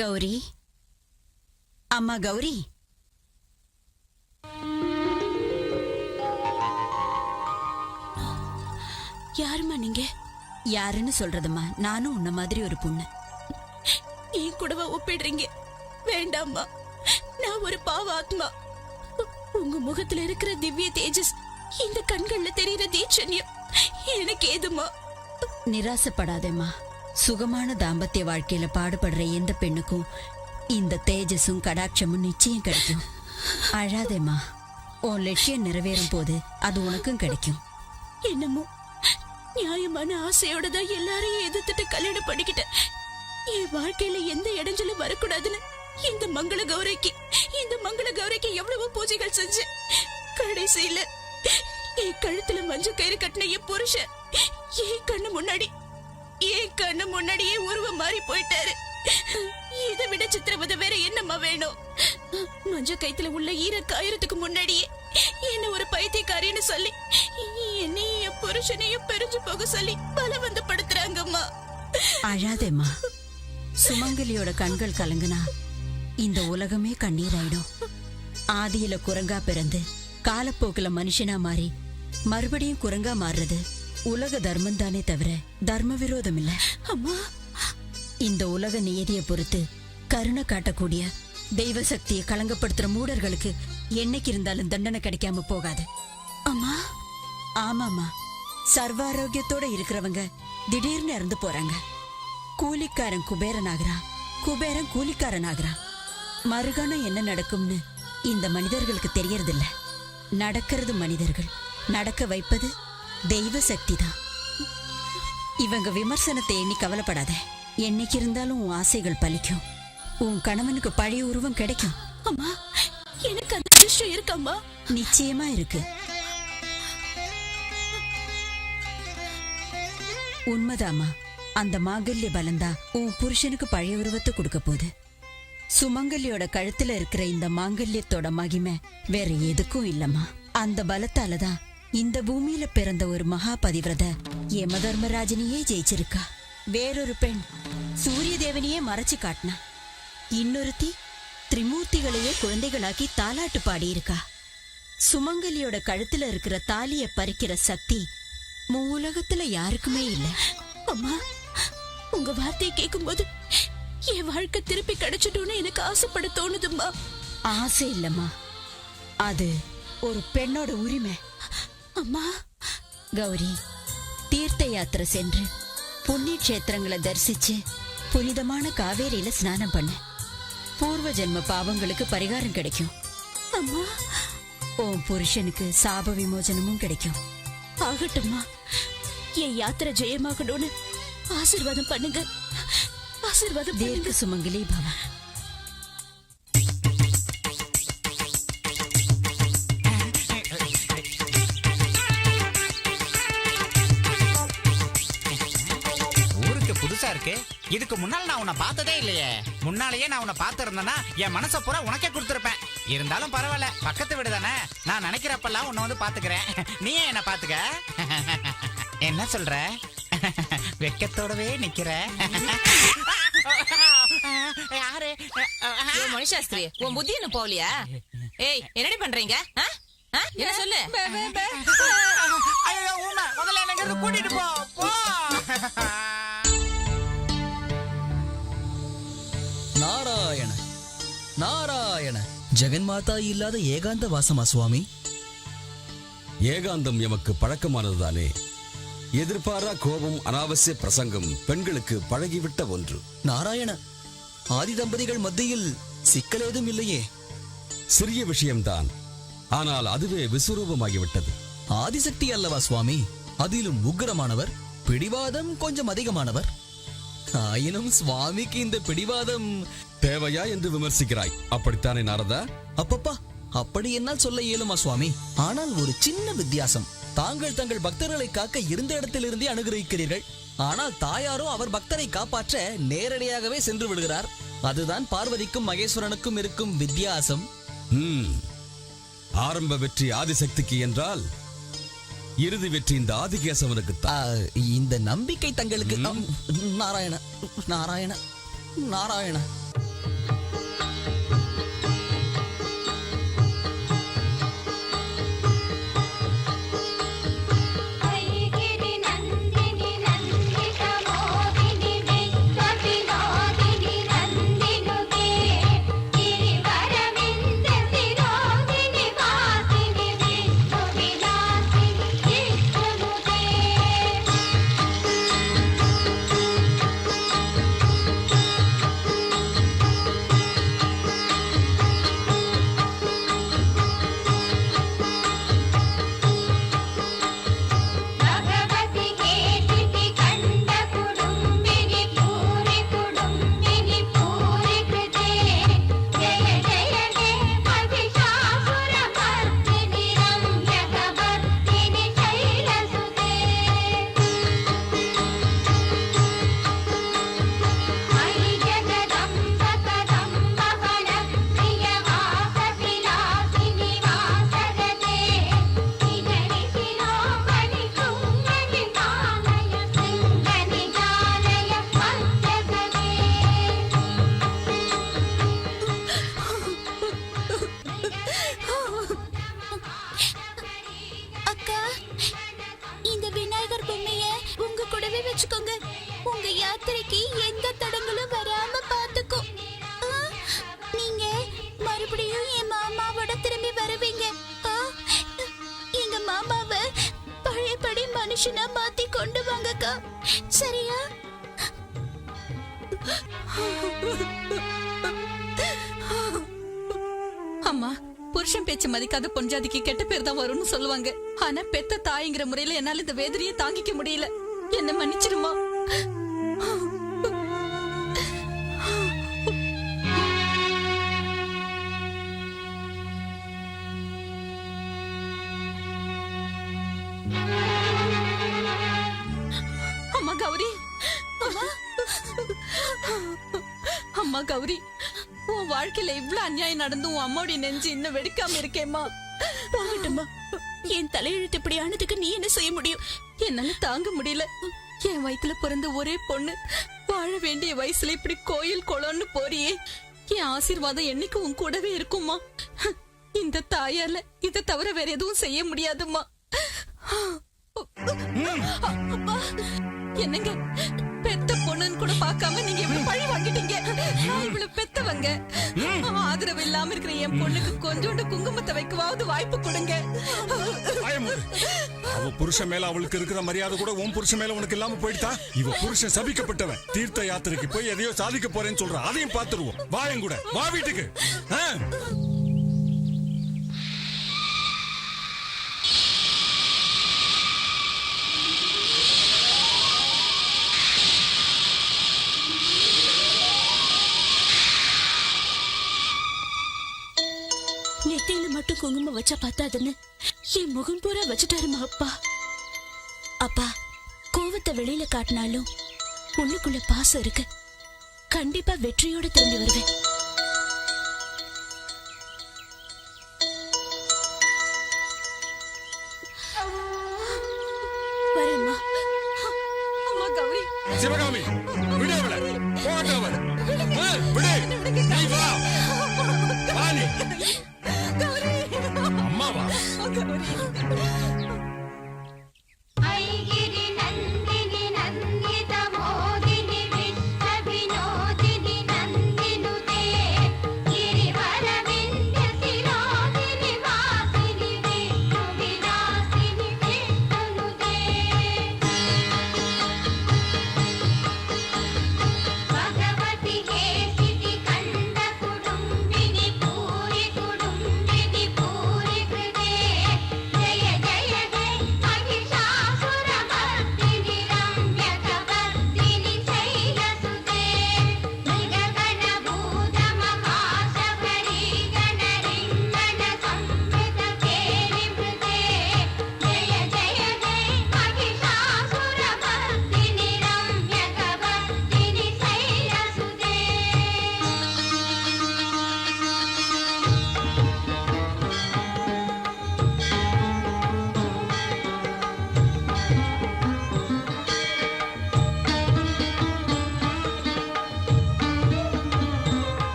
கௌரி, அம்மா கௌரி, யாருமா நீங்க? யாருன்னு சொல்றதுமா? நானும் உன்ன மாதிரி ஒரு பொண்ணு. என் கூடவா ஒப்பிடுறீங்க? வேண்டாம்மா, நான் ஒரு பாவ ஆத்மா. உங்க முகத்துல இருக்கிற திவ்ய தேஜஸ், இந்த கண்கள்ல தெரியுற தீட்சண்யம் எனக்கு ஏதுமா? நிராசப்படாதேம்மா. சுகமான தாம்பத்திய வாழ்க்கையில பாடுபடுற எந்த பெண்ணுக்கும் இந்த தேஜஸும் கடாட்சமும் நிச்சயம் கிடைக்கும். அழாதேம்மா. உன் லட்சியம் நிறைவேறும் போது அது உனக்கும் கிடைக்கும். என்னமோ நியாயமான ஆசையோட தான் எல்லாரையும் எதிர்த்துட்டு கல்யாணம் பண்ணிக்கிட்டேன். என் வாழ்க்கையில எந்த இடைஞ்சலும் வரக்கூடாதுன்னு இந்த மங்கள கௌரிக்கு எவ்வளவோ பூஜைகள் செஞ்சு கடைசியில என் கழுத்துல மஞ்சள் கயிறு கட்டின என் புருஷன் என் கண்ணு முன்னாடியே உருவம் மாறி போயிட்டாரு. இதை விட சித்திரவதை வேற என்னம்மா வேணும்? மஞ்சள் கயித்துல உள்ள ஈர காயறதுக்கு முன்னாடியே என்ன ஒரு பைத்தியக்காரின்னு சொல்லி என்னையும் என் புருஷனையும் பிரிஞ்சு போக சொல்லி பலவந்தப்படுத்துறாங்கம்மா. அழாதேம்மா. சுமங்கலியோட கண்கள் கலங்குனா இந்த உலகமே கண்ணீராயிடும். ஆதியில குரங்கா பிறந்து காலப்போக்குல மனுஷனா மாறி மறுபடியும் குரங்கா மாறுறது உலக தர்மம் தானே தவிர தர்ம விரோதம் இல்ல. அம்மா, இந்த உலக நியதியை பொறுத்து கருணை காட்டக்கூடிய தெய்வ சக்தியை களங்கப்படுத்துற மூடர்களுக்கு என்னைக்கு இருந்தாலும் தண்டனை கிடைக்காம போகாது. அம்மா. ஆமாமா, சர்வாரோக்கியத்தோட இருக்கிறவங்க திடீர்னு இறந்து போறாங்க. கூலிக்காரன் குபேரன் ஆகிறான், குபேரன் கூலிக்காரன் ஆகிறான். மறுகணம் என்ன நடக்கும்னு இந்த மனிதர்களுக்கு தெரியறதில்ல. நடக்கிறது மனிதர்கள், நடக்க வைப்பது தெய்வ சக்தி தான். இவங்க விமர்சனத்தை எண்ணி கவலைப்படாத. என்னைக்கு இருந்தாலும் உன் ஆசைகள் பலிக்கும். உன் கணவனுக்கு பழைய உருவம் கிடைக்கும். அம்மா, எனக்கு அந்த விஷயம் இருக்கம்மா. நிச்சயமா இருக்கு. உண்மைதாமா. அந்த மாங்கல்ய பலந்தா உன் புருஷனுக்கு பழைய உருவத்தை கொடுக்க போகுது. சுமங்கலியோட கழுத்துல இருக்கிற இந்த மாங்கல்யத்தோட மகிமை வேற எதுக்கும் இல்லம்மா. அந்த பலத்தாலதான் இந்த பூமியில பிறந்த ஒரு மகா பதிவிரத யம தர்மராஜனையே ஜெயிச்சிருக்கா. வேறொரு பெண் சூரிய தேவனையே மறைச்சு காட்டினா. இன்னொருத்தி திரிமூர்த்திகளையே குழந்தைகளாக்கி தாலாட்டு பாடியிருக்கா. சுமங்கலியோட கழுத்துல இருக்கிற தாலிய பறிக்கிற சக்தி உலகத்துல யாருக்குமே இல்ல. அம்மா, உங்க வார்த்தையை கேட்கும் போது என் வாழ்க்கை திருப்பி கிடைச்சிட்டோன்னு எனக்கு ஆசைப்பட தோணுதும்மா. ஆசை இல்லம்மா, அது ஒரு பெண்ணோட உரிமை. அம்மா கௌரி, தீர்த்த யாத்திரை சென்று புண்ணிய கஷேத்திரங்களை தரிசிச்சு புனிதமான காவேரியில ஸ்நானம் பண்ணு. பூர்வ ஜென்ம பாவங்களுக்கு பரிகாரம் கிடைக்கும். அம்மா, உன் புருஷனுக்கு சாப விமோசனமும் கிடைக்கும். ஆகட்டும்மா, என் யாத்திரை ஜெயமாகணும்னு ஆசீர்வாதம் பண்ணுங்க. ஆசீர்வாதம் தீர்க்க சுமங்கலி பவ. ஊருக்கு புதுசா இருக்கு. இதுக்கு முன்னால நான் உன்னை பார்த்ததே இல்லையே. முன்னாலேயே நான் உன்னை பார்த்திருந்தேன்னா என் மனசை பூரா உனக்கே கொடுத்துருப்பேன். இருந்தாலும் பரவாயில்ல, பக்கத்து வீடு தானே. நான் நினைக்கிறப்பெல்லாம் உன்னை வந்து பாத்துக்கிறேன். நீயே என்ன பாத்துக்க. என்ன சொல்ற? வெக்கத்தோடவே நிக்கிற. யாரு மணிசாஸ்திரி, உன் புத்தி என்ன போகலையா? ஏய், என்னடி பண்றீங்க? என்ன சொல்லு. ஐயோ ஊமை, முதல்ல எனக்கு கூட்டிட்டு போ. நாராயண நாராயண. ஜெகன்மாதா இல்லாத ஏகாந்த வாசமா சுவாமி? ஏகாந்தம் எமக்கு பழக்கமானதுதானே. எதிர்பாரா கோபம், அனாவசிய பிரசங்கம் பெண்களுக்கு பழகிவிட்ட ஒன்று. நாராயண, ஆதி தம்பதிகள் மத்தியில் சிக்கல் ஏதும் இல்லையே? சிறிய விஷயம்தான், ஆனால் அதுவே விஸ்வரூபமாகிவிட்டது. ஆதிசக்தி அல்லவா சுவாமி? அதிலும் உக்கிரமானவர், பிடிவாதம் கொஞ்சம் அதிகமானவர். ஆயினும் சுவாமிக்கு இந்த பிடிவாதம் தேவையா என்று விமர்சிக்கிறாய், அப்படித்தானே நாரதா? அப்பப்பா, அப்படி என்னால் சொல்ல இயலுமா சுவாமி? ஆனால் ஒரு சின்ன வித்தியாசம். தாங்கள் தங்கள் பக்தர்களை காக்க இருந்த இடத்திலிருந்தே அனுகிரகிக்கிறீர்கள். ஆனால் தாயாரோ அவர் பக்தரை காப்பாற்ற நேரடியாகவே சென்று விடுகிறார். அதுதான் பார்வதிக்கும் மகேஸ்வரனுக்கும் இருக்கும் வித்தியாசம். ஆரம்ப வெற்றி ஆதிசக்திக்கு என்றால் இறுதி வெற்றி இந்த ஆதிகேசவனுக்கு. இந்த நம்பிக்கை தங்களுக்கு. நாராயண நாராயண நாராயண. மனுஷனா மாத்தி கொண்டு வாங்கக்கா, சரியா? அம்மா, புருஷன் பேச்சு மதிக்காத பொஞ்சாதிக்கு கெட்ட பேர் தான் வரும்னு சொல்லுவாங்க. ஆனா பெத்த தாய்ங்கிற முறையில என்னால இந்த வேதனையை தாங்கிக்க முடியல. என்ன மன்னிச்சிருமா. அம்மா கௌரி, அம்மா கௌரி, உன் வாழ்க்கையில இவ்வளவு அநியாயம் நடந்து உன் அம்மாவுடைய நெஞ்சு இன்னும் வெடிக்காம இருக்கேம்மா. போகட்டும்மா, என் தலையெழுத்து இப்படி ஆனதுக்கு நீ என்ன செய்ய முடியும்? என்னால தாங்க முடியல. என் வயித்துல பிறந்த ஒரே பொண்ணு வாழ வேண்டிய வயசுல இப்படி கோயில் குளம்னு போறியே. என் ஆசீர்வாதம் என்னைக்கு உன் கூடவே இருக்குமா. இந்த தாயால இதை தவிர வேற எதுவும் செய்ய முடியாதுமா. என்னங்க பெத்த பொண்ணுன்னு கூட பார்க்காம நீங்க இவ்வளவு பழி வாங்கிட்டீங்க. நான் இவ்வளவு பெத்தவங்க. ஆதரவு இல்லாம இருக்கிற என் பொண்ணுக்கு கொஞ்சோண்டு குங்குமத்தை வைக்கவாவது வாய்ப்பு கொடுங்க. அவ புருஷன் மேல அவளுக்கு இருக்கிற மரியாதை கூட உன் புருஷன் மேல உனக்கு இல்லாம போயிட்டா? இவ புருஷன் சபிக்கப்பட்டவன். தீர்த்த யாத்திரைக்கு போய் எதையோ சாதிக்க போறேன்னு சொல்ற. அதையும் பாத்துருவோம். வா என் கூட, வா வீட்டுக்கு. நெத்தியில மட்டும் குங்குமம் வச்சா பார்த்தாதுன்னு என் முகம் பூரா வச்சுட்டாருமா அப்பா. அப்பா, கோவத்தை வெளியில காட்டினாலும் உள்ளுக்குள்ள பாசம் இருக்கு. கண்டிப்பா வெற்றியோட திரும்பி வருவேன். வரேம்மா. அம்மா கௌரி. சிவகாமி, விடு அவளை. போகட்டும் அவள். விடு. நீ வா. வா நீ. அம்மா வா. ஐகிரி நந்தினி நந்தித மோதினி விஷ்ண வினோதினி நந்தினுதே ಗಿರಿವರ ವಿಂಧ್ಯ ಶಿರೋದಿನಿ ವಾಸಿನಿ ವಿಷ್ಣು ವಿಲಾಸಿನಿ ವಿಷ್ಣುನುದೇ ಭಗವತಿ ಹೇಸಿತಿ ಕಂಡ ಕುಡುಂಬಿನಿ ಪೂರಿ ಕುಡುಂಬಿನಿ ಪೂರಿ ಕೃತೆ ಜಯ ಜಯ ಜಯ ಮಹಿಷಾಸುರ ಮರ್ದಿನಿ ರಮ್ಯಕ ವರ್ದಿನಿ ಶೈಲಸುತೆ ಮೃಗಗಣ ಭೂತ ಮಹಾಶಬರಿ ಗಣ ರಿಂಗಣ ಸಂವೃತ ಕೇರಿ ಮೃತೆ ಜಯ ಜಯ ಜಯ ಮಹಿಷಾಸುರ ಮರ್ದಿನಿ ರಮ್ಯಕ ವರ್ದಿನಿ ಶೈಲಸುತೆ.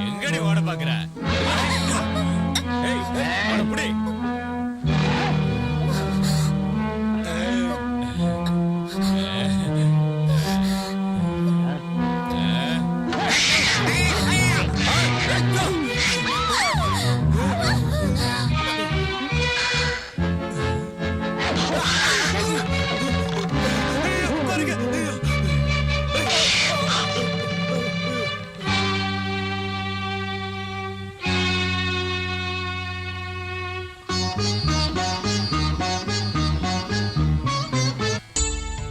எங்கடி ஓட பாக்குற? புடி.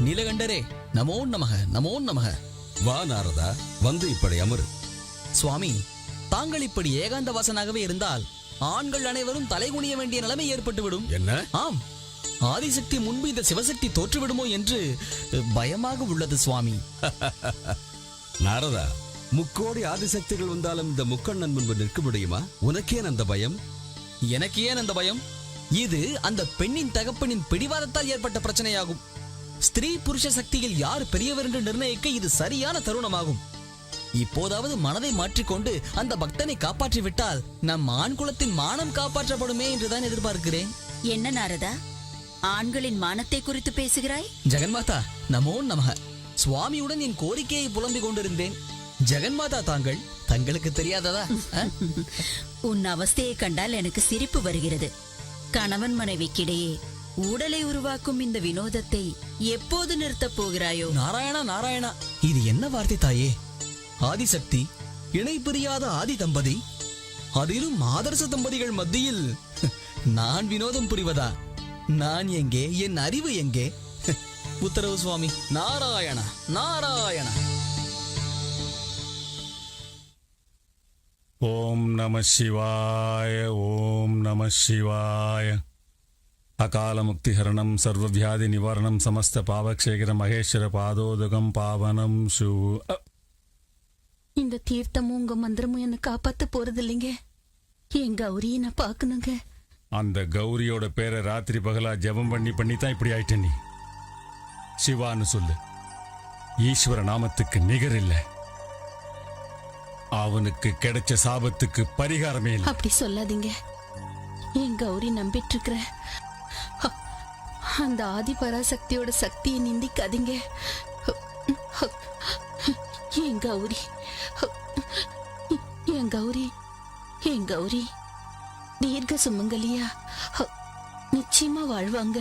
நீலகண்டரே, நமோ நமக, நமோ நமக. வா நாரதா, வந்து இப்படி அமரு. சுவாமி, தாங்கள் இப்படி ஏகாந்த வாசனாகவே இருந்தால் ஆண்கள் அனைவரும் தலைகுனிய வேண்டிய நிலைமை ஏற்பட்டுவிடும். என்ன? ஆம், ஆதிசக்தி முன்பு இந்த சிவசக்தி தோற்றுவிடுமோ என்று பயமாக உள்ளது சுவாமி. நாரதா, முக்கோடி ஆதிசக்திகள் வந்தாலும் இந்த முக்கண்ணன் முன்பு நிற்க முடியுமா? உனக்கேன் அந்த பயம்? எனக்கு ஏன் அந்த பயம்? இது அந்த பெண்ணின் தகப்பனின் பிடிவாதத்தால் ஏற்பட்ட பிரச்சனையாகும். ஸ்திரீ புருஷ சக்தியில் யார் பெரியவர் என்று நிர்ணயிக்க இது சரியான தருணமாகும். இப்போதாவது மனதை மாற்றிக்கொண்டு அந்த பக்தனை காப்பாற்றி விட்டால் நம் ஆண் குலத்தின் மானம் காப்பாற்றப்படுமே என்றுதான் எதிர்பார்க்கிறேன். என்ன நாரதா, ஆண்களின் மானத்தை குறித்து பேசுகிறாய்? ஜெகன்மாதா நமோ நமக. சுவாமியுடன் என் கோரிக்கையை புலம்பிக் கொண்டிருந்தேன். ஜெகன்மாதா தங்களுக்கு தெரியாததா? உன் அவஸ்தையை கண்டால் எனக்கு சிரிப்பு வருகிறது. கணவன் மனைவிக்கிடையே ஊடலை உருவாக்கும் இந்த வினோதத்தை எப்போது நிறுத்தப் போகிறாயோ? நாராயணா நாராயணா, இது என்ன வார்த்தை தாயே? ஆதிசக்தி, இணை பிரியாத ஆதி தம்பதி, அதிலும் ஆதர்ச தம்பதிகள் மத்தியில் நான் வினோதம் புரிவதா? நான் எங்கே? என் அறிவு எங்கே? உத்தரவு சுவாமி. நாராயணா நாராயணா. ஓம் நம சிவாய. ஓம் நம சிவாய. அகால முக்திஹரணம் சர்வவியாதி நிவாரணம் சமஸ்த பாவக்ஷேகர மகேஸ்வர பாதோதகம் பாவனம் சு. இந்த தீர்த்தமும் உங்க மந்திரமும் என்ன காப்பாத்த போறது இல்லைங்க. என் கௌரியை நான் பாக்கணுங்க. அந்த கௌரியோட பேரை ராத்திரி பகலா ஜெபம் பண்ணி தான் இப்படி ஆயிட்ட. நீ சிவான்னு சொல்லு. ஈஸ்வர நாமத்துக்கு நிகர் இல்லை. அவனுக்கு கிடைச்ச சாபத்துக்கு பரிகாரமே இல்லை. அப்படி சொல்லாதீங்க. என் கௌரி நம்பிட்டு இருக்கிற அந்த ஆதி பராசக்தியோட சக்தியை நிந்திக்காதீங்க. என் கௌரி, என் கௌரி, என் கௌரி தீர்க்க சுமங்கலியா நிச்சயமா வாழ்வாங்க.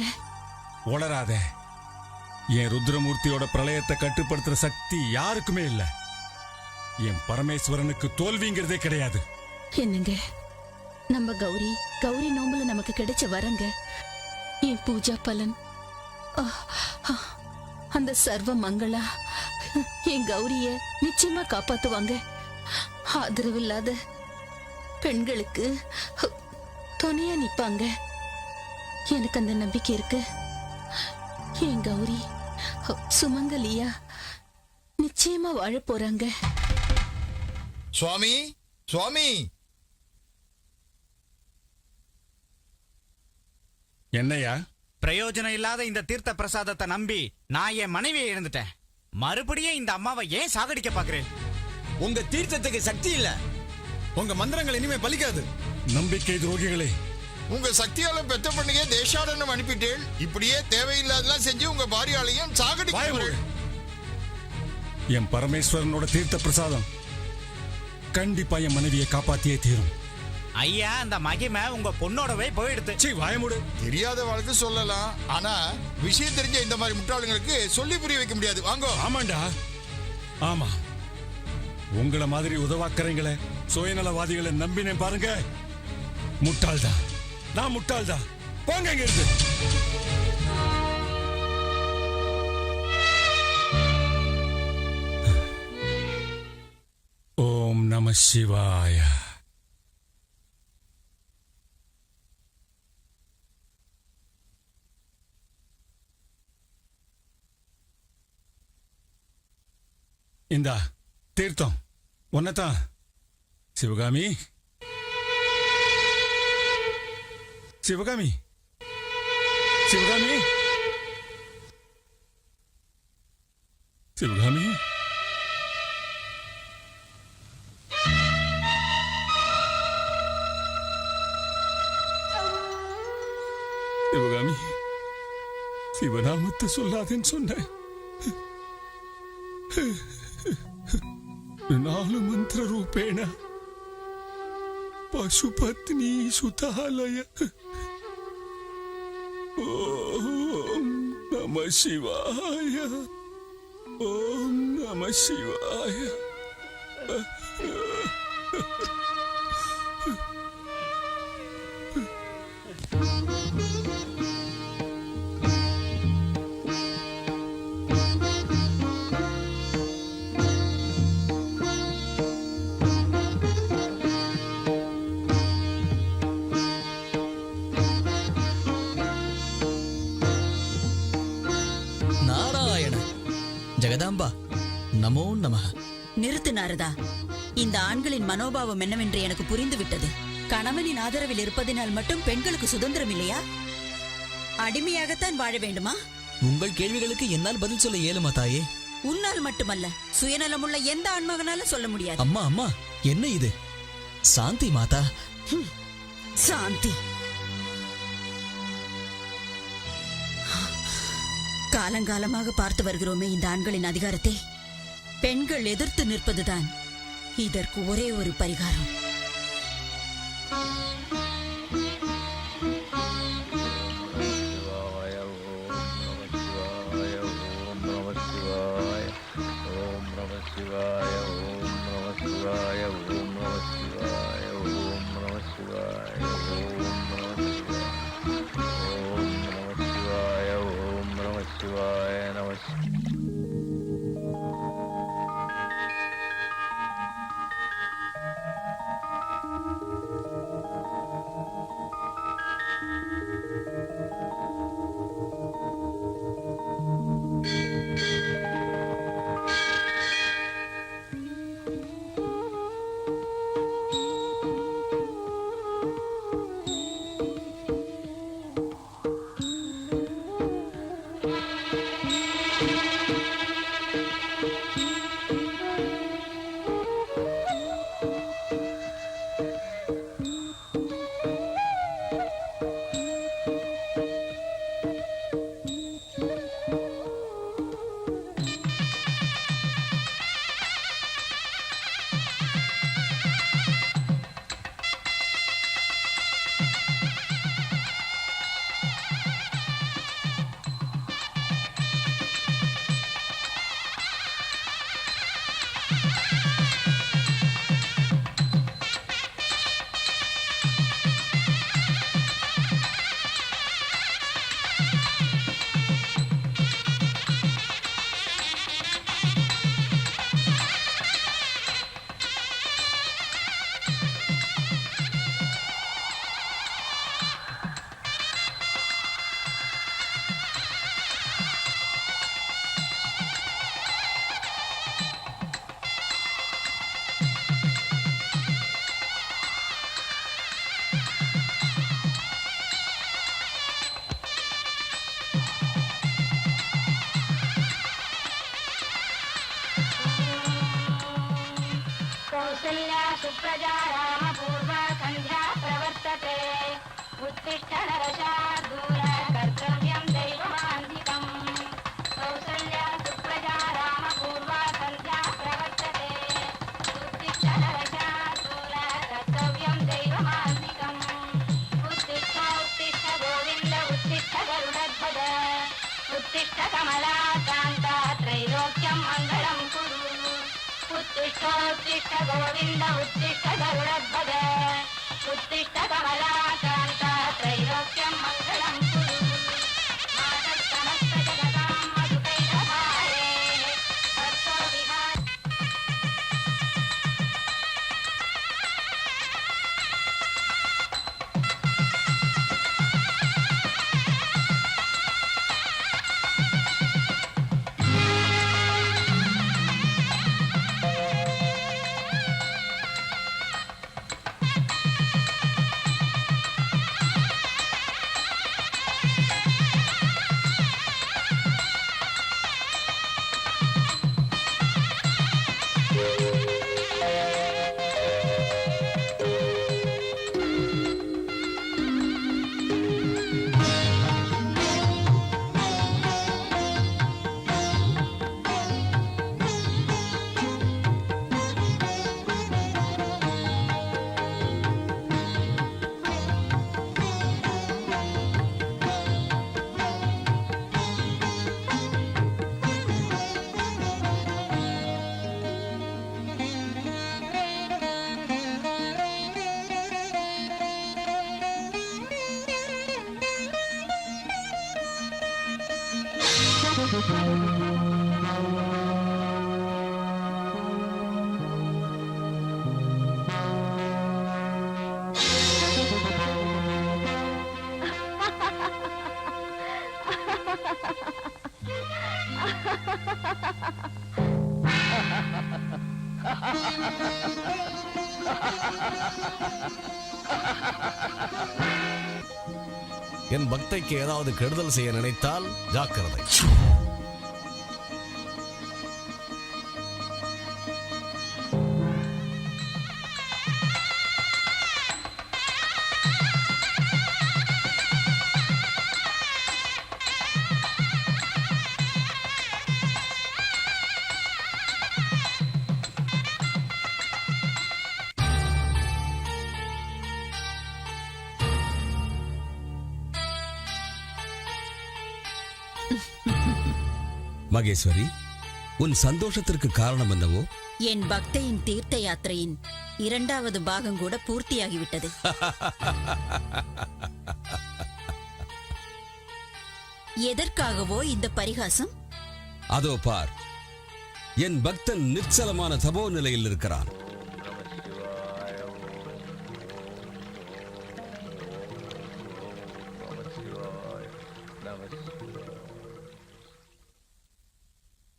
உளராத. என் ருத்ரமூர்த்தியோட பிரளயத்தை கட்டுப்படுத்துற சக்தி யாருக்குமே இல்ல. என் பரமேஸ்வரனுக்கு தோல்விங்கிறதே கிடையாது. என்னங்க, நம்ம கௌரி நோம்புல நமக்கு கிடைச்ச வரங்க. என் பூஜா பலன், அந்த சர்வ மங்களா என் கௌரிய நிச்சயமா காப்பாத்துவாங்க. ஆதரவில்லாத பெண்களுக்கு துணையா நிப்பாங்க. எனக்கு அந்த நம்பிக்கை இருக்கு. என் கௌரி சுமங்கலியா நிச்சயமா வாழ போறாங்க. சுவாமி, சுவாமி. என்னையா? பிரயோஜனம் இல்லாத இந்த தீர்த்த பிரசாதத்தை நம்பி நான் என் மனைவியை இழந்துட்டேன். மறுபடியும் இந்த அம்மாவை ஏன் சாகடிக்க பாக்குறேன்? உங்க தீர்த்தத்துக்கு சக்தி இல்ல. உங்க மந்திரங்கள் இனிமே பலிக்காது. நம்பிக்கை துரோகிகளே, உங்க சக்தியால பெத்த பண்ணியே தேசாடனம் அனுப்பிட்டேன். இப்படியே தேவையில்லாதெல்லாம் செஞ்சு உங்க பாரியாலையும் சாகடிக்கிறீர்கள். என் பரமேஸ்வரனோட தீர்த்த பிரசாதம் கண்டிப்பா என் மனைவியை காப்பாத்தியே தீரும். ஐயா, அந்த மகிமை உங்க பொண்ணோடவே போயிடுது. வாயமுடு. தெரியாத வாழ்க்கை சொல்லலாம், ஆனா விஷயம் தெரிஞ்ச இந்த மாதிரி முட்டாளுங்களுக்கு சொல்லி புரிய வைக்க முடியாது. வாங்க. ஆமாண்டா, ஆமா. உங்களை மாதிரி உதவாக்கறீங்களே சுயநலவாதிகளை நம்பினேன் பாருங்க. முட்டாள்தான், நான் முட்டாள்தான். போங்க இங்க இருந்து. ஓம் நம சிவாய. இந்தா தீர்த்தம் ஒன்னதான். சிவகாமி, சிவகாமி, சிவகாமி, சிவகாமி. சிவகாமி, சிவநாமத்தை சொல்லாதேன்னு சொன்னேன். நாலு மந்திர ரூபேண பசுபத்னி சுதாலய. ஓம் நம சிவாய. ஓம் நம சிவாய. நாராயண. ஜெகதாம்பா நமோ நமஹ. நிறுத்து நாரதா. இந்த ஆண்களின் மனோபாவம் என்னவென்று எனக்கு புரிந்து விட்டது. கணவனின் ஆதரவில் இருப்பதினால் மட்டும் பெண்களுக்கு சுதந்திரம் இல்லையா? அடிமையாகத்தான் வாழ வேண்டுமா? உங்கள் கேள்விகளுக்கு என்னால் பதில் சொல்ல இயலுமா தாயே? உன்னால் மட்டுமல்ல, சுயநலமுள்ள எந்த ஆண்மகனாலும் சொல்ல முடியாது. அம்மா அம்மா, என்ன இது? சாந்தி மாதா. சாந்தி. காலங்காலமாக பார்த்து வருகிறோமே இந்த ஆண்களின் அதிகாரத்தை. பெண்கள் எதிர்த்து நிற்பதுதான் இதற்கு ஒரே ஒரு பரிகாரம். सुप्रजा राम पूर्वा संध्या प्रवर्तते उत्तिष्ठ नरशार्दूल कर्तव्यं दैवमान्धिकम् कौसल्या सुप्रजा राम पूर्वा संध्या प्रवर्तते उत्तिष्ठ नरशार्दूल कर्तव्यं दैवमान्धिकम् उत्तिष्ठ उत्तिष्ठ गोविन्द उत्तिष्ठ गरुडध्वज उत्तिष्ठ कमलाकान्ता त्रैलोक्यं मङ्गलं कुरु उत्तिष्ठ उत्तिष्ठ गोविन्द उत्तिष्ठ गरुडध्वज उत्तिष्ठ कमलाकान्ता त्रैलोक्यं मङ्गलं कुरु मातः समस्त जगतां मधुकैटभारे भक्तो विहार என் பக்தைக்கு ஏதாவது கெடுதல் செய்ய நினைத்தால் ஜாக்கிரதை. மகேஸ்வரி, உன் சந்தோஷத்திற்கு காரணம் என்னவோ? என் பக்தையின் தீர்த்த யாத்திரையின் 2வது பாகம் கூட பூர்த்தியாகிவிட்டது. எதற்காகவோ இந்த பரிகாசம்? அதோ பார், என் பக்தன் நிச்சலமான தபோ நிலையில் இருக்கிறான்.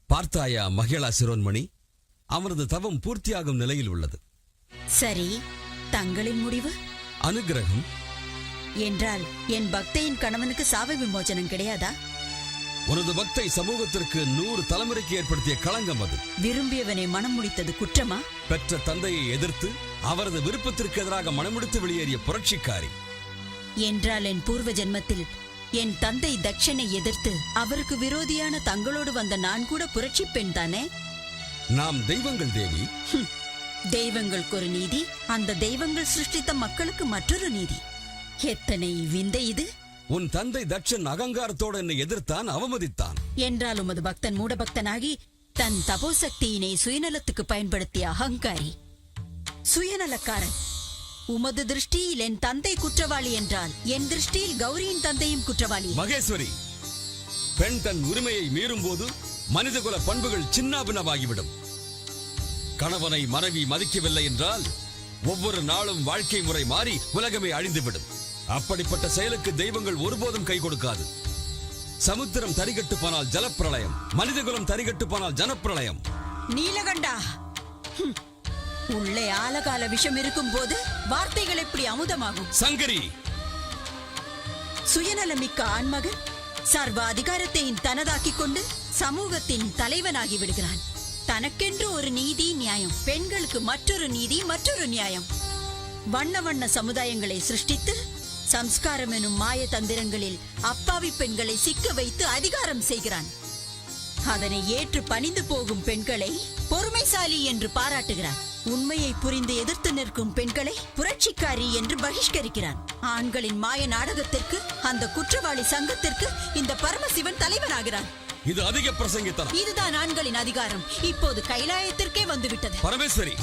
பார்த்தாயா மகிழா சிரோன்மணி, அவரது தவம் பூர்த்தியாகும் நிலையில் உள்ளது. சரி, தங்களின் முடிவு? அனுகிரகம் என்றால் என் பக்தையின் கணவனுக்கு சாப விமோசனம் கிடையாதா? உனது பக்தை சமூகத்திற்கு 100 தலைமுறைக்கு ஏற்படுத்திய களங்கம் அது. விரும்பியவனை மனம் முடித்தது குற்றமா? பெற்ற தந்தையை எதிர்த்து அவரது விருப்பத்திற்கு எதிராக மனமுடித்து வெளியேறிய புரட்சிக்காரி. என்றால் என் பூர்வ ஜென்மத்தில் என் தந்தை தட்சனை எதிர்த்து அவருக்கு விரோதியான தங்களோடு வந்த நான் கூட புரட்சி பெண் தானே? நாம் தெய்வங்கள் தேவி. தெய்வங்களுக்கு ஒரு நீதி, அந்த தெய்வங்கள் சிருஷ்டித்த மக்களுக்கு மற்றொரு நீதி. எத்தனை விந்தை இது! உன் தந்தை தட்சன் அகங்காரத்தோடு என்னை எதிர்த்தான், அவமதித்தான். என்றால் உமது பக்தன் மூடபக்தனாகி தன் தபோசக்தியினை சுயநலத்துக்கு பயன்படுத்திய அகங்காரி, சுயநலக்காரன். உமது திருஷ்டியில் என் தந்தை குற்றவாளி என்றால் என் திருஷ்டியில் கௌரியின் தந்தையும் குற்றவாளி. மகேஸ்வரி, பெண் தன் உரிமையை மீறும் போது மனிதகுல பண்புகள் சின்னாபின்னமாகிவிடும். கணவனை மனைவி மதிக்கவில்லை என்றால் ஒவ்வொரு நாளும் வாழ்க்கை முறை மாறி உலகமே அழிந்துவிடும். அப்படிப்பட்ட செயலுக்கு தெய்வங்கள் ஒருபோதும் கை கொடுக்காது. சமுத்திரம் தரிகட்டு போனால் ஜலப்பிரளயம், மனிதகுலம் தரிகட்டு போனால் ஜனப்பிரளயம். நீலகண்டா, உள்ளே ஆலகால விஷம் இருக்கும் போது வார்த்தைகள் எப்படி அமுதமாகும்? சங்கரி, சுயநலமிக்க ஆண்மகன் சர்வ அதிகாரத்தை தனதாக்கிக் கொண்டு சமூகத்தின் தலைவனாகி விடுகிறான். தனக்கென்று ஒரு நீதி நியாயம், பெண்களுக்கு மற்றொரு நீதி மற்றொரு நியாயம். வண்ண வண்ண சமுதாயங்களை சிருஷ்டித்து சம்ஸ்காரம் எனும் மாய தந்திரங்களில் அப்பாவி பெண்களை சிக்க வைத்து அதிகாரம் செய்கிறான். அதனை ஏற்று பணிந்து போகும் பெண்களை பொறுமைசாலி என்று பாராட்டுகிறான். உண்மையை புரிந்து எதிர்த்து நிற்கும் பெண்களை புரட்சிக்காரி என்று பகிஷ்கரிக்கிறான். ஆண்களின் மாய நாடகத்திற்கு, அந்த குற்றவாளி சங்கத்திற்கு இந்த பரமசிவன் தலைவனாகிறான். இது அதிக பிரசங்கித்தனம். இதுதான் ஆண்களின் அதிகாரம். இப்போது கைலாயத்திற்கே வந்துவிட்டது. பரமேஸ்வரி,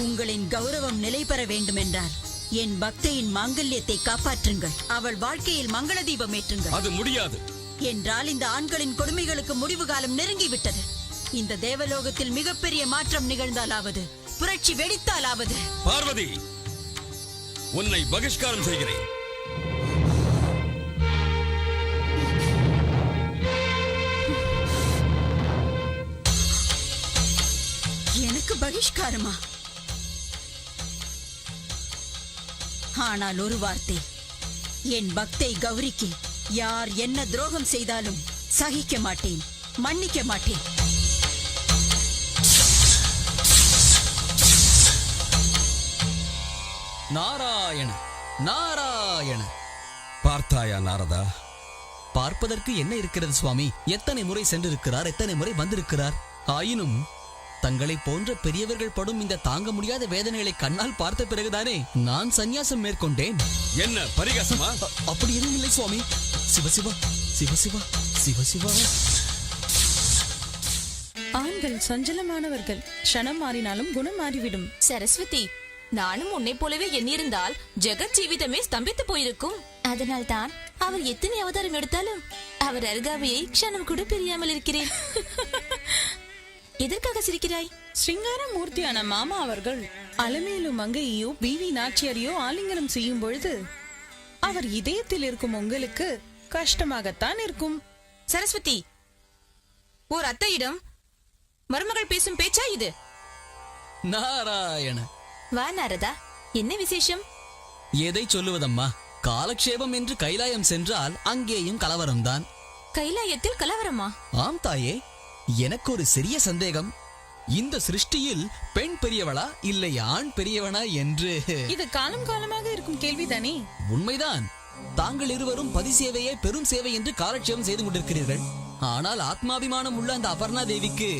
உங்களின் கௌரவம் நிலை பெற வேண்டும் என்றால் என் பக்தையின் மாங்கல்யத்தை காப்பாற்றுங்கள். அவள் வாழ்க்கையில் மங்கள தீபம் ஏற்றுங்கள். அது முடியாது. என்றால் இந்த ஆண்களின் கொடுமைகளுக்கு முடிவு காலம் நெருங்கிவிட்டது. இந்த தேவலோகத்தில் மிகப்பெரிய மாற்றம் நிகழ்ந்தாலாவது, புரட்சி வெடித்தாலாவது. பார்வதி, உன்னை பகிஷ்காரம் செய்கிறேன். எனக்கு பகிஷ்காரமா? ஆனால் ஒரு வார்த்தை, என் பக்தை கௌரிக்கு யார் என்ன துரோகம் செய்தாலும் சகிக்க மாட்டேன், மன்னிக்க மாட்டேன். நாராயண நாராயண. பார்த்தாயா நாரதா? பார்ப்பதற்கு என்ன இருக்கிறது சுவாமி? எத்தனை முறை சென்றிருக்கிறார், எத்தனை முறை வந்திருக்கிறார். ஆயினும் தங்களை போன்ற பெரியவர்கள் படும் இந்த தாங்க முடியாத வேதனைகளை கண்ணால் பார்த்த பிறகுதானே நான் சந்நியாசம் மேற்கொண்டேன். என்ன பரிகாசமா? அப்படி எதுவும் இல்லை சுவாமி. சிவசிவா சிவசிவா சிவசிவா. ஆண்கள் சஞ்சலமானவர்கள், க்ஷணம் மாறினாலும் குணம் மாறிவிடும். சரஸ்வதி, நானும் உன்னை போலவே எண்ணிருந்தால் ஜெகத் ஜீவிதமே ஸ்தம்பித்து போயிருக்கும். அதனால்தான் அவர் எத்தனை அவதாரம் எடுத்தாலும் அவர் அருகாமையை க்ஷணம் கூட பிரியாமல் இருக்கிறேன். எதற்காக சிரிக்கிறாய்? ஸ்ரீங்கார மூர்த்தியான மாமா அவர்கள் அலமேலு மங்கையோ பிவி நாச்சியாரையோ ஆலிங்கனம் செய்யும் பொழுது அவர் இதயத்தில் இருக்கும் உங்களுக்கு கஷ்டமாகத்தான் இருக்கும். சரஸ்வதி, ஓர் அத்தையிடம் மருமகள் பேசும் பேச்சா இது? நாராயண. வா நாரதா, என்ன விசேஷம்? எதை சொல்லுவதம்மா? காலக்ஷேபம் என்று கைலாயம் சென்றால் அங்கேயும் கலவரம்தான். கைலாயத்தில் கலவரமா? ஆம் தாயே, எனக்கு ஒரு சிறிய சந்தேகம். இந்த சிருஷ்டியில் பெண் பெரியவளா இல்லை ஆண் பெரியவனா என்று. இது காலம் காலமாக இருக்கும் கேள்விதானே. உண்மைதான். தாங்கள் இருவரும் பதி சேவையை பெரும் சேவை என்று காலட்சேபம் செய்து கொண்டிருக்கிறீர்கள். ஆனால் ஆத்மாபிமானம் உள்ள அந்த அபர்ணா தேவிக்கு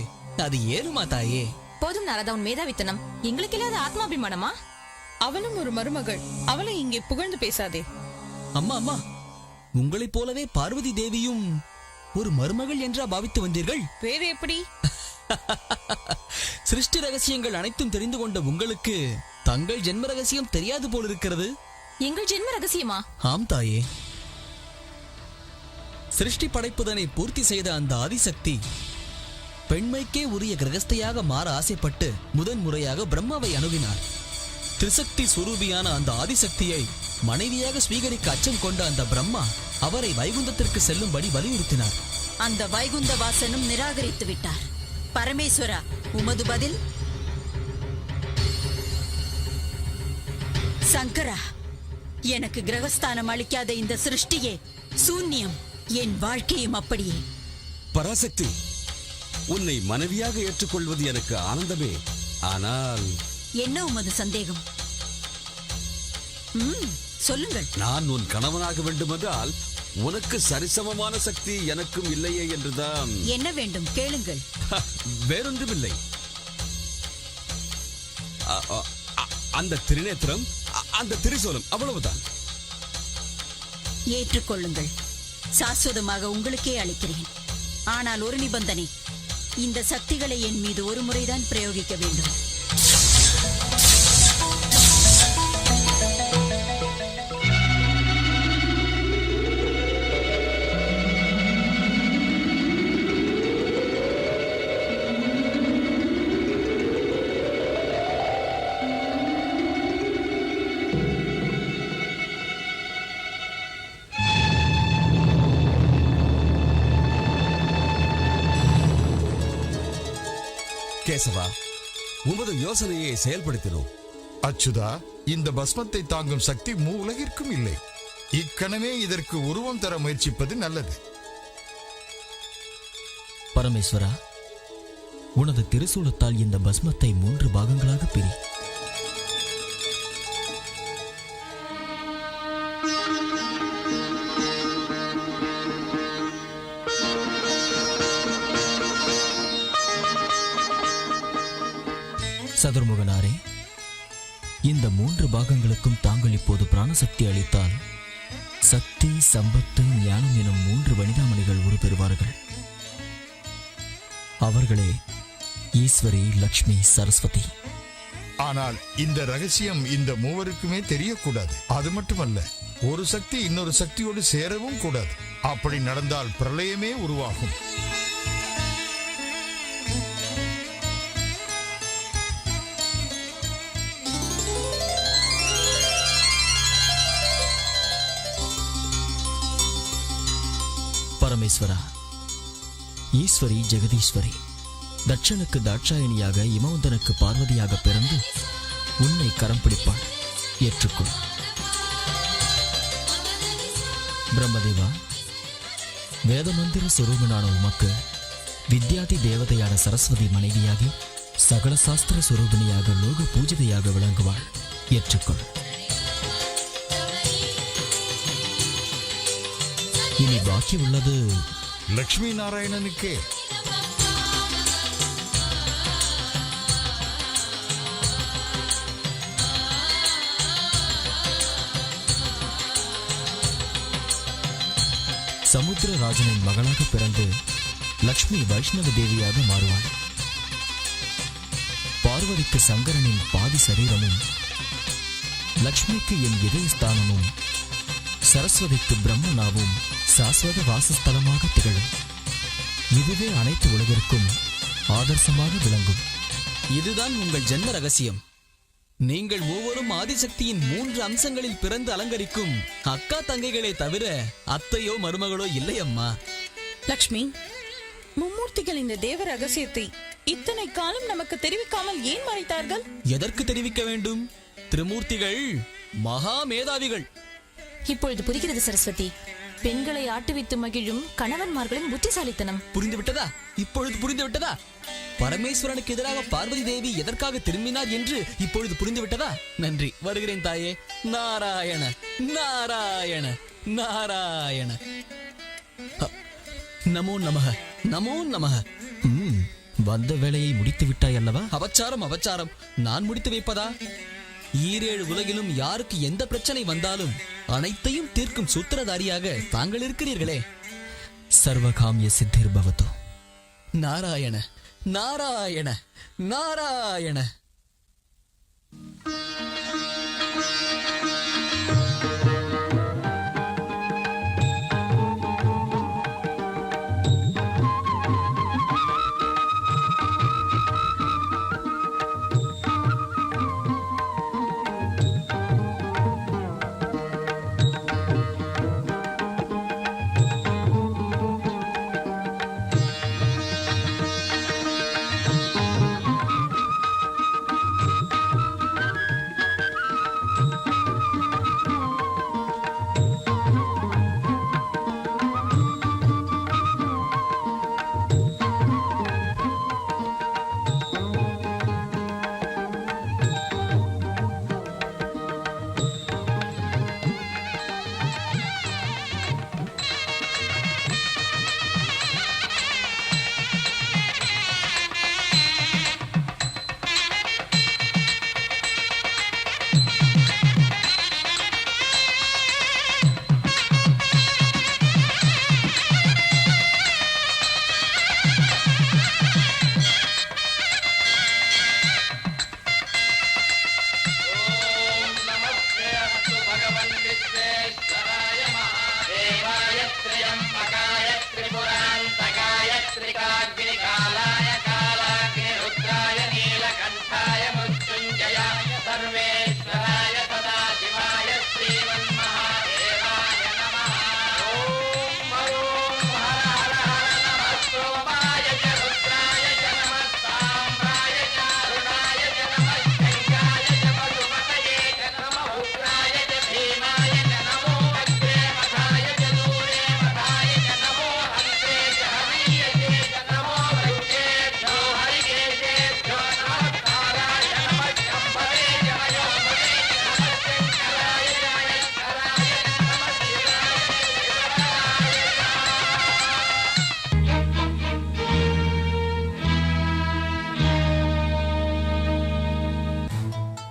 அது ஏறுமா தாயே? போதும் நாரதா, உன் மேதாவித்தனம். எங்களுக்கு இல்லாத ஆத்மாபிமானமா? அவளும் ஒரு மருமகள், அவளை இங்கே புகழ்ந்து பேசாதே. அம்மா அம்மா, உங்களைப் போலவே பார்வதி தேவியும் ஒரு மருமகள் என்றா பாவித்து வந்தீர்கள்? வேறு எப்படி? சிருஷ்டி ரகசியங்கள் அனைத்தும் தெரிந்து கொண்ட உங்களுக்கு தங்கள் ஜென்ம ரகசியம் தெரியாது போல் இருக்கிறது. எங்கள் ஜென்ம ரகசியமா? ஆம் தாயே. சிருஷ்டி படைப்புதனை பூர்த்தி செய்த அந்த ஆதிசக்தி பெண்மைக்கே உரிய கிரகஸ்தையாக மாற ஆசைப்பட்டு முதன்முறையாக பிரம்மாவை அணுகினார். திரிசக்தி சுரூபியான அந்த ஆதிசக்தியை மனைவியாக ஸ்வீகரிக்க அச்சம் கொண்ட அந்த பிரம்மா அவரை வைகுந்தத்திற்கு செல்லும்படி வலியுறுத்தினார். அந்த வைகுந்த வாசனும் நிராகரித்து விட்டார். பரமேஸ்வரா, உமது பதில்? சங்கரா, எனக்கு கிரகஸ்தானம் அளிக்காத இந்த சிருஷ்டியே சூன்யம், என் வாழ்க்கையும் அப்படியே. பராசக்தி, உன்னை மனைவியாக ஏற்றுக்கொள்வது எனக்கு ஆனந்தமே. ஆனால் என்ன உமது சந்தேகம்? சொல்லுங்கள். நான் உன் கணவனாக வேண்டுமென்றால் உனக்கு சரிசமமான சக்தி எனக்கும் இல்லையே என்றுதான். என்ன வேண்டும் கேளுங்கள். வேறொன்றுமில்லை. அந்த திரிநேத்திரம், அந்த திரிசூலம், அவ்வளவுதான். ஏற்றுக்கொள்ளுங்கள், சாஸ்வதமாக உங்களுக்கே அளிக்கிறேன். ஆனால் ஒரு நிபந்தனை, இந்த சக்திகளை என் மீது ஒரு முறைதான் பிரயோகிக்க வேண்டும். கேசவா, உமது யோசனையை செயல்படுத்தினோம். அச்சுதா, இந்த பஸ்மத்தை தாங்கும் சக்தி உலகிற்கும் இல்லை. இக்கணமே இதற்கு உருவம் தர முயற்சிப்பது நல்லது. பரமேஸ்வரா, உனது திருசூலத்தால் இந்த பஸ்மத்தை 3 பாகங்களாக பிரி. சதுர்முகனாரே, இந்த 3 பாகங்களுக்கும் தாங்கள் இப்போது பிராணசக்தி அளித்தால் சக்தி, சம்பத்து, ஞானம் எனும் 3 வனிதாமணிகள் உருப்பெறுவார்கள். அவர்களே ஈஸ்வரி, லக்ஷ்மி, சரஸ்வதி. ஆனால் இந்த ரகசியம் இந்த மூவருக்குமே தெரியக்கூடாது. அது மட்டுமல்ல, ஒரு சக்தி இன்னொரு சக்தியோடு சேரவும் கூடாது. அப்படி நடந்தால் பிரளயமே உருவாகும். பரமேஸ்வரா, ஈஸ்வரி ஜெகதீஸ்வரி, தட்சனுக்கு தாட்சாயணியாக, இமவந்தனுக்கு பார்வதியாக பிறந்து உன்னை கரம் பிடிப்பாள். ஏற்றுக்கொள். பிரம்மதேவா, வேதமந்திர சுரூபனான உமக்கு வித்யாதி தேவதையான சரஸ்வதி மனைவியாகி சகல சாஸ்திர சுரூபிணியாக லோக பூஜிதையாக விளங்குவாள். ஏற்றுக்கொள். இனி பாக்கி உள்ளது லட்சுமி நாராயணனுக்கே. சமுத்திரராஜனின் மகளாக பிறந்து லக்ஷ்மி வைஷ்ணவ தேவியாக மாறுவாள். பார்வதிக்கு சங்கரனின் பாதி சரீரமும், லக்ஷ்மிக்கு என் இதயஸ்தானமும், சரஸ்வதிக்கு பிரம்மனாவும் சாஸ்வத வாசஸ்தலமாக திகழும். இதுவே அனைத்து உலகிற்கும் ஆதர்சமாக விளங்கும். இதுதான் உங்கள் ஜென்ம ரகசியம். நீங்கள் மூவரும் ஆதிசக்தியின் 3 அம்சங்களில் பிறந்து அலங்கரிக்கும் அக்கா தங்கைகளை தவிர அத்தையோ மருமகளோ இல்லை அம்மா. லக்ஷ்மி, மும்மூர்த்திகள் இந்த தேவ ரகசியத்தை இத்தனை காலம் நமக்கு தெரிவிக்காமல் ஏன் மறைத்தார்கள்? எதற்கு தெரிவிக்க வேண்டும்? திரிமூர்த்திகள் மகா மேதாவிகள். இப்பொழுது புரிகிறது சரஸ்வதி. பெண்களை ஆட்டுவித்து மகிழும் கணவன்மார்களின் புத்திசாலித்தனம் புரிந்து விட்டதா? இப்பொழுது புரிந்து விட்டதா? பரமேஸ்வரனுக்கு எதிராக பார்வதி தேவி எதற்காக திரும்பினார் என்று இப்பொழுது புரிந்து விட்டதா? நன்றி. வருகிறேன் தாயே. நாராயண நாராயண நாராயண. நமோ நமக, நமோ நமக. வந்த வேலையை முடித்து விட்டாய் அல்லவா? அபச்சாரம் அபச்சாரம். நான் முடித்து வைப்பதா? 7 உலகிலும் யாருக்கு எந்த பிரச்சனை வந்தாலும் அனைத்தையும் தீர்க்கும் சூத்திரதாரியாக தாங்கள் இருக்கிறீர்களே. சர்வகாமிய சித்திர்பவதோ. நாராயண நாராயண நாராயண.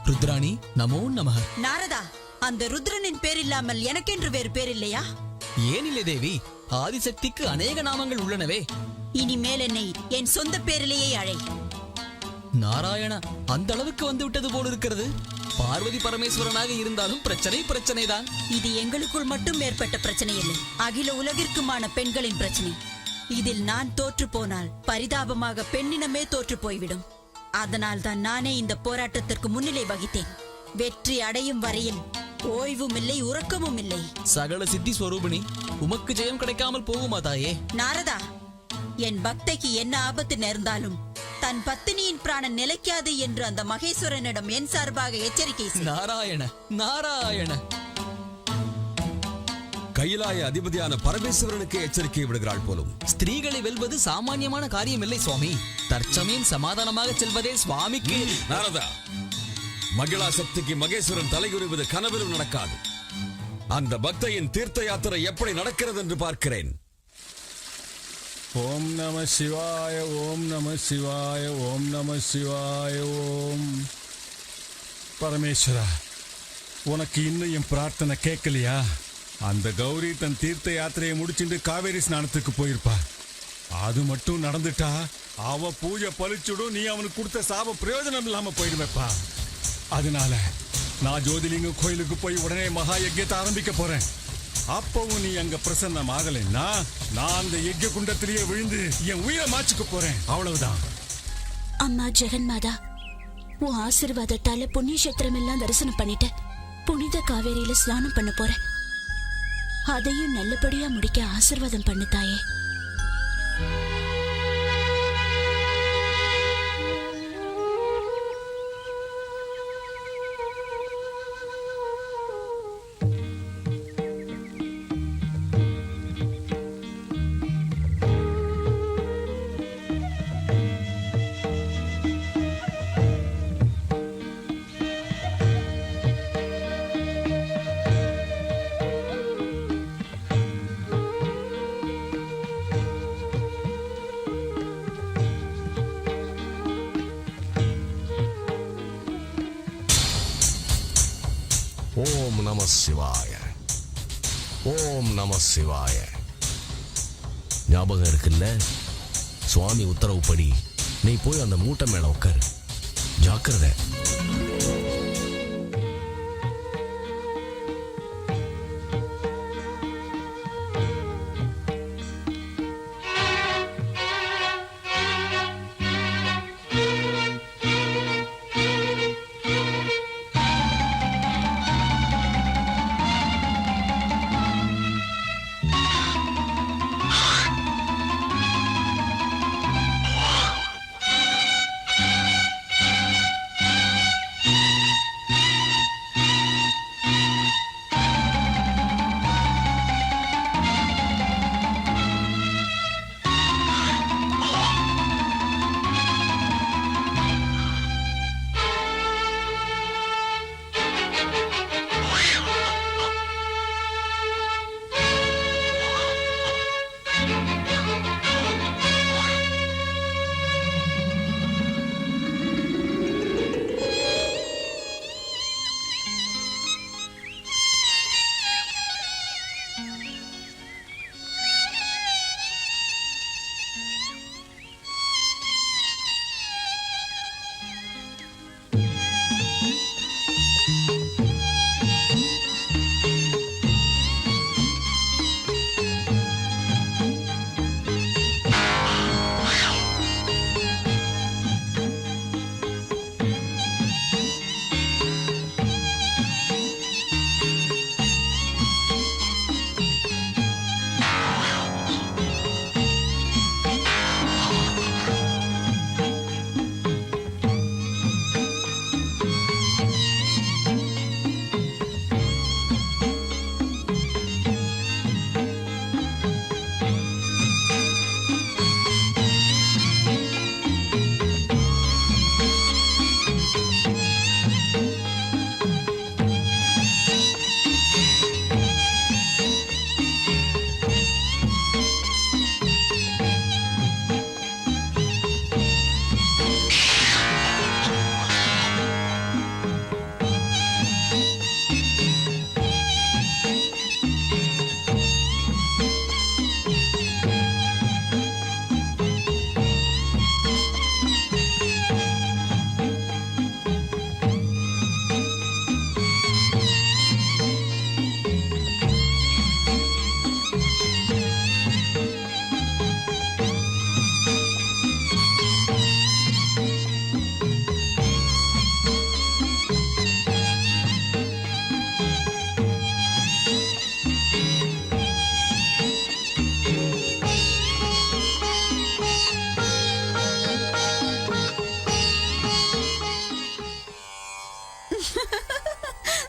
ருத்ராணி நமோ நமஹ. நாரதா, அந்த ருத்ரனின் பேர் இல்லாமல் எனக்கென்று வேறு பேர் இல்லையா? ஏனில்லை தேவி, ஆதிசக்திக்கு அநேக நாமங்கள் உள்ளனவே. இனிமேல் என்னை என் சொந்த பேரிலேயே அழை. நாராயணா, அந்த அளவுக்கு வந்து விட்டது போல் இருக்கிறது. பார்வதி பரமேஸ்வரனாக இருந்தாலும் பிரச்சனை தான். இது எங்களுக்குள் மட்டும் ஏற்பட்ட பிரச்சனை இல்லை, அகில உலகிற்குமான பெண்களின் பிரச்சனை. இதில் நான் தோற்று போனால் பரிதாபமாக பெண்ணினமே தோற்று போய்விடும். அதனால் தான் நானே இந்த போராட்டத்திற்கு முன்னிலை வகித்தேன். வெற்றி அடையும் வரையில் ஓய்வும் இல்லை, உறக்கமும் இல்லை. சகல சித்தி ஸ்வரூபிணி, உமக்கு ஜெயம் கிடைக்காமல் போகுமா தாயே? நாரதா, என் பக்தைக்கு என்ன ஆபத்து நேர்ந்தாலும் தன் பத்தினியின் பிராணன் நிலைக்காது என்று அந்த மகேஸ்வரனிடம் என் சார்பாக எச்சரிக்கை செய். நாராயண நாராயண. கையிலாய அதிபதியான பரமேஸ்வரனுக்கு எச்சரிக்கை விடுகிறாள் போலும். ஸ்திரீகளை வெல்வது சாமானியமான காரியம் இல்லை சுவாமி. தற்சமயம் சமாதானமாக செல்வதே சுவாமிக்கு. நாரதா, மகிழா சக்திக்கு மகேஸ்வரன் தலைகுறிவது கனவிலும் நடக்காது. அந்த பக்தையின் தீர்த்த யாத்திரை எப்படி நடக்கிறது என்று பார்க்கிறேன். ஓம் நம சிவாய, ஓம் நம சிவாய, ஓம் நம சிவாய. ஓம் பரமேஸ்வரா, உனக்கு இன்னும் என் பிரார்த்தனை கேட்கலையா? அந்த கௌரி தன் தீர்த்த யாத்திரையை முடிச்சுட்டு காவேரி ஸ்நானத்துக்கு போயிருப்பா. அது மட்டும் நடந்துட்டா அவ பூஜை பலிச்சுடும், நீ அவனுக்கு கொடுத்த சாப பிரயோஜனம் இல்லாம போயிடுவேப்பா. அதனால நான் ஜோதிலிங்க கோயிலுக்கு போய் உடனே மகா யஜ்யத்தை ஆரம்பிக்க போறேன். அப்பவும் நீ அங்க பிரசன்னம் ஆகலைன்னா நான் அந்த யஜ்ய குண்டத்திலேயே விழுந்து என் உயிரை மாச்சுக்க போறேன். அவ்வளவுதான். அம்மா ஜெகன்மாதா, உன் ஆசீர்வாதத்தால புண்ணிய கஷேத்திரம் எல்லாம் தரிசனம் பண்ணிட்டேன். புனித காவேரியில ஸ்நானம் பண்ண போறேன். அதையும் நல்லபடியா முடிக்க ஆசீர்வாதம் பண்ணு தாயே. ஓம் நம சிவாய, ஓம் நம சிவாய. ஞாபகம் இருக்குல்ல? சுவாமி உத்தரவுப்படி நீ போய் அந்த மூட்டை மேல உட்காரு. ஜாக்கிரதை.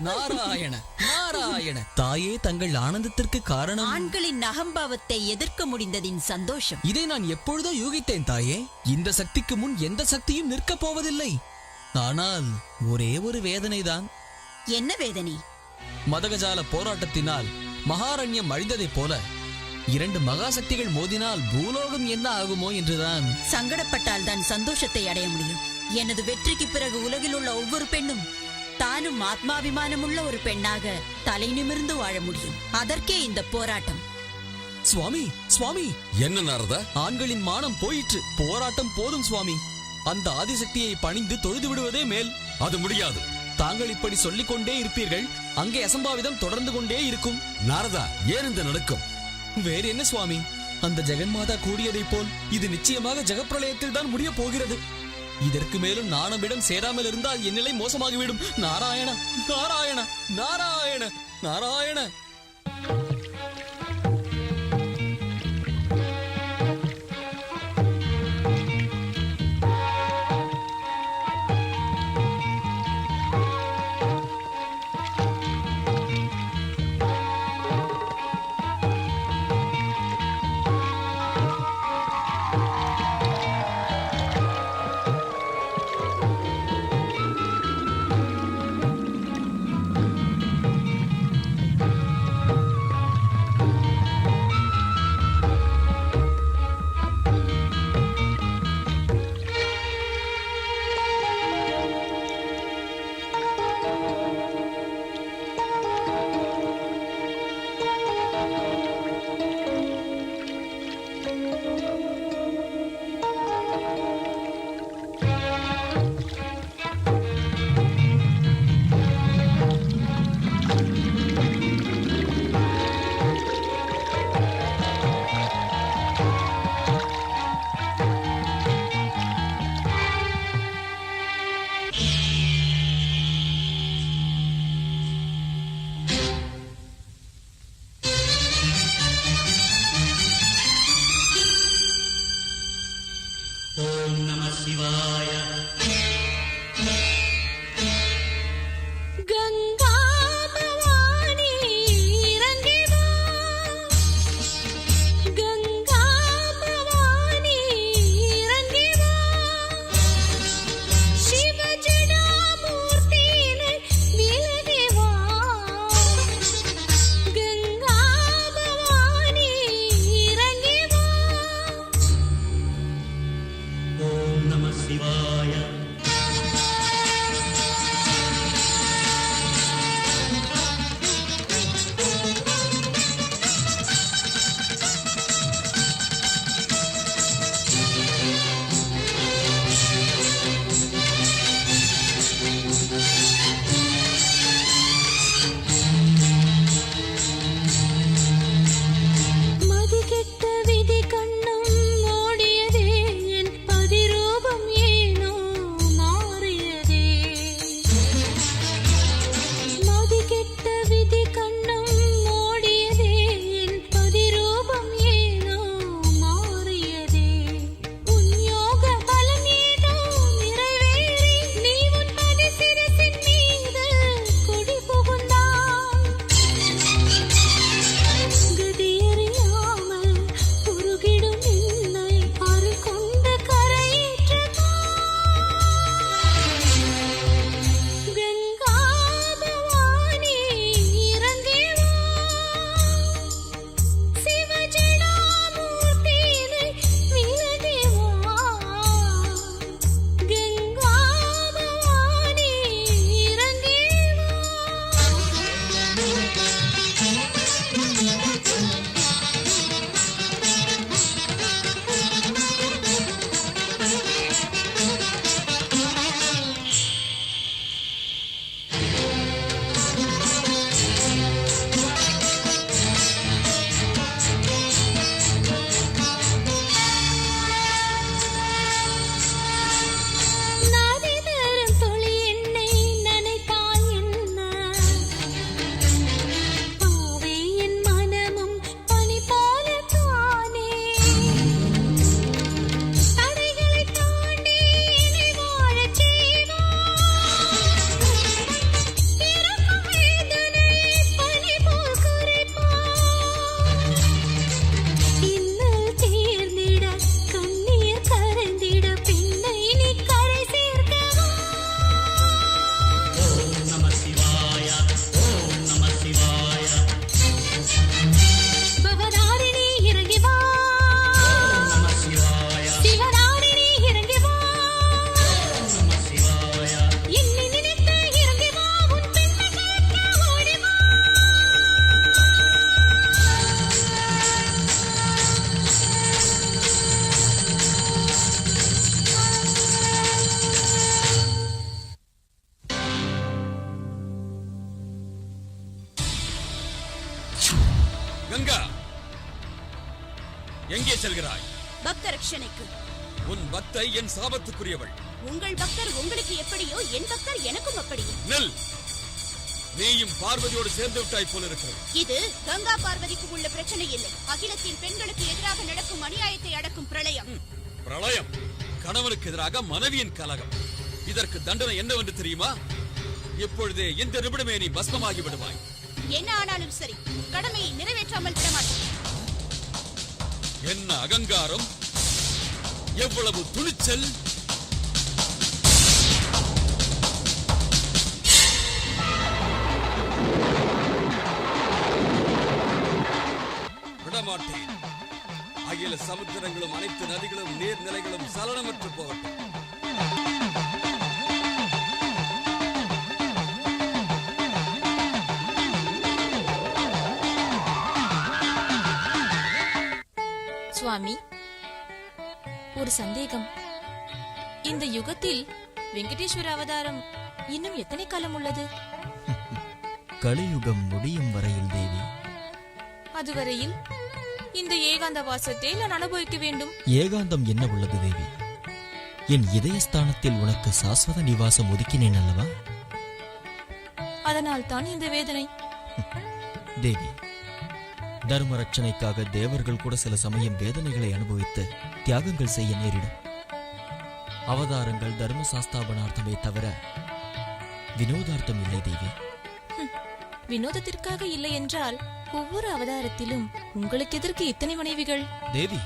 நாராயண நாராயண. தாயே, தங்கள் ஆனந்தத்திற்கு காரணம்? ஆண்களின் அகம்பாவத்தை எதிர்க்க முடிந்ததின் சந்தோஷம். இதை நான் எப்பொழுதோ யூகித்தேன் தாயே. இந்த சக்திக்கு முன் எந்த சக்தியும் நிற்கப் போவதில்லை. ஆனால் ஒரே ஒரு வேதனைதான். என்ன வேதனை? மதகஜால போராட்டத்தினால் மகாரண்யம் அழிந்ததைப் போல 2 மகாசக்திகள் மோதினால் பூலோகம் என்ன ஆகுமோ என்றுதான். சங்கடப்பட்டால் தான் சந்தோஷத்தை அடைய முடியும். எனது வெற்றிக்கு பிறகு உலகில் உள்ள ஒவ்வொரு பெண்ணும் தானும் ஆத்மாபிமானமுள்ள ஒரு பெண்ணாக தலை நிமிர்ந்து வாழ முடியும். அதற்கே இந்த போராட்டம். சுவாமி, சுவாமி, என்ன நாரதா? ஆண்களின் மானம் போயிற்று. போராட்டம் போதும் சுவாமி. அந்த ஆதிசக்தியை பணிந்து தொழுது விடுவதே மேல். அது முடியாது. தாங்கள் இப்படி சொல்லிக் கொண்டே இருப்பீர்கள், அங்கே அசம்பாவிதம் தொடர்ந்து கொண்டே இருக்கும். நாரதா, ஏன் இந்த நடுக்கம்? வேறு என்ன சுவாமி, அந்த ஜெகன்மாதா கூறியதைப் போல் இது நிச்சயமாக ஜெகப்பிரளயத்தில் தான் முடிய போகிறது. இதற்கு மேலும் நாணமிடம் சேராமல் இருந்தால் என் நிலை மோசமாகிவிடும். நாராயண நாராயண நாராயண நாராயண. கங்கா, எங்கே செல்கிறாய்? பக்த ரட்சணைக்கு. உன் பக்தை என் சாபத்துக்குரியவள். உங்கள் பக்தர் உங்களுக்கு எப்படியோ என் பக்தர் எனக்கும் அப்படியே. நெல், நீயும் பார்வதியோடு சேர்ந்து விட்டாய் போல இருக்கிறது. இது கங்கா பார்வதிக்கு உள்ள பிரச்சனை இல்லை, அகிலத்தின் பெண்களுக்கு எதிராக நடக்கும் அநியாயத்தை அடக்கும் பிரளயம். பிரளயம், கணவனுக்கு எதிராக மனைவியின் கலகம். இதற்கு தண்டனை என்னவென்று தெரியுமா? இப்பொழுதே இந்த நிமிடமே நீ பஸ்மமாகி விடுவாய். என்ன ஆனாலும் சரி, கடமையை நிறைவேற்றாமல் விடமாட்டேன். என்ன அகங்காரம், எவ்வளவு துணிச்சல்! விடமாட்டேன். அகில சமுத்திரங்களும் அனைத்து நதிகளும் நீர்நிலைகளும் சலனமற்று போகட்டும். சுவாமி, ஒரு சந்தேகம். இந்த யுகத்தில் வெங்கடேஸ்வர அவதாரம் இன்னும் எத்தனை காலம் உள்ளது? கலியுகம் முடியும் வரையில் தேவி. அதுவரையில் இந்த ஏகாந்த வாசத்தை நான் அனுபவிக்க வேண்டும். ஏகாந்தம் என்ன உள்ளது தேவி? என் இதயஸ்தானத்தில் உனக்கு சாஸ்வத நிவாசம் ஒதுக்கினேன் அல்லவா? அதனால் தான் இந்த வேதனை. தேவி, தர்ம ரட்சணைக்காக தேவர்கள் கூட சில சமயம் வேதனைகளை அனுபவித்து தியாகங்கள் செய்ய நேரிடும். அவதாரங்கள் தர்ம சாஸ்தாபனார்த்தமே தவிர வினோதார்த்தம் இல்லை தேவி. வினோதத்திற்காக இல்லை என்றால் ஒவ்வொரு அவதாரத்திலும் உங்களுக்கு எதற்கு இத்தனை மனைவிகள்? தேவி,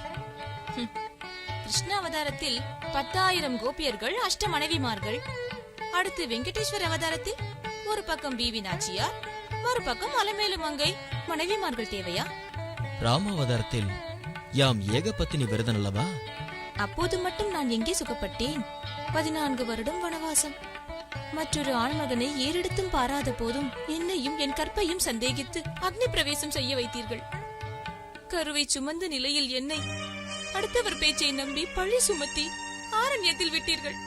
கிருஷ்ண அவதாரத்தில் 10,000 கோபியர்கள், அஷ்ட மனைவிமார்கள். அடுத்து வெங்கடேஸ்வர அவதாரத்தில் ஒரு பக்கம் பிவி நாச்சியார், ஒரு பக்கம் அலமேலு மங்கை மனைவிமார்கள் தேவையா? ராமாவதாரத்தில் யாம் ஏகபத்தினி விரதன் அல்லவா? அப்போது மட்டும் நான் எங்கே சுகப்பட்டேன்? 14 வருடம் வனவாசம். மற்றொரு ஆண்மகனை ஏறெடுத்தும் பாராத போதும் என்னையும் என் கற்பையும் சந்தேகித்து அக்னி பிரவேசம் செய்ய வைத்தீர்கள். கருவை சுமந்த நிலையில் என்னை அடுத்தவர் பேச்சை நம்பி பழி சுமத்தி ஆரண்யத்தில் விட்டீர்கள்.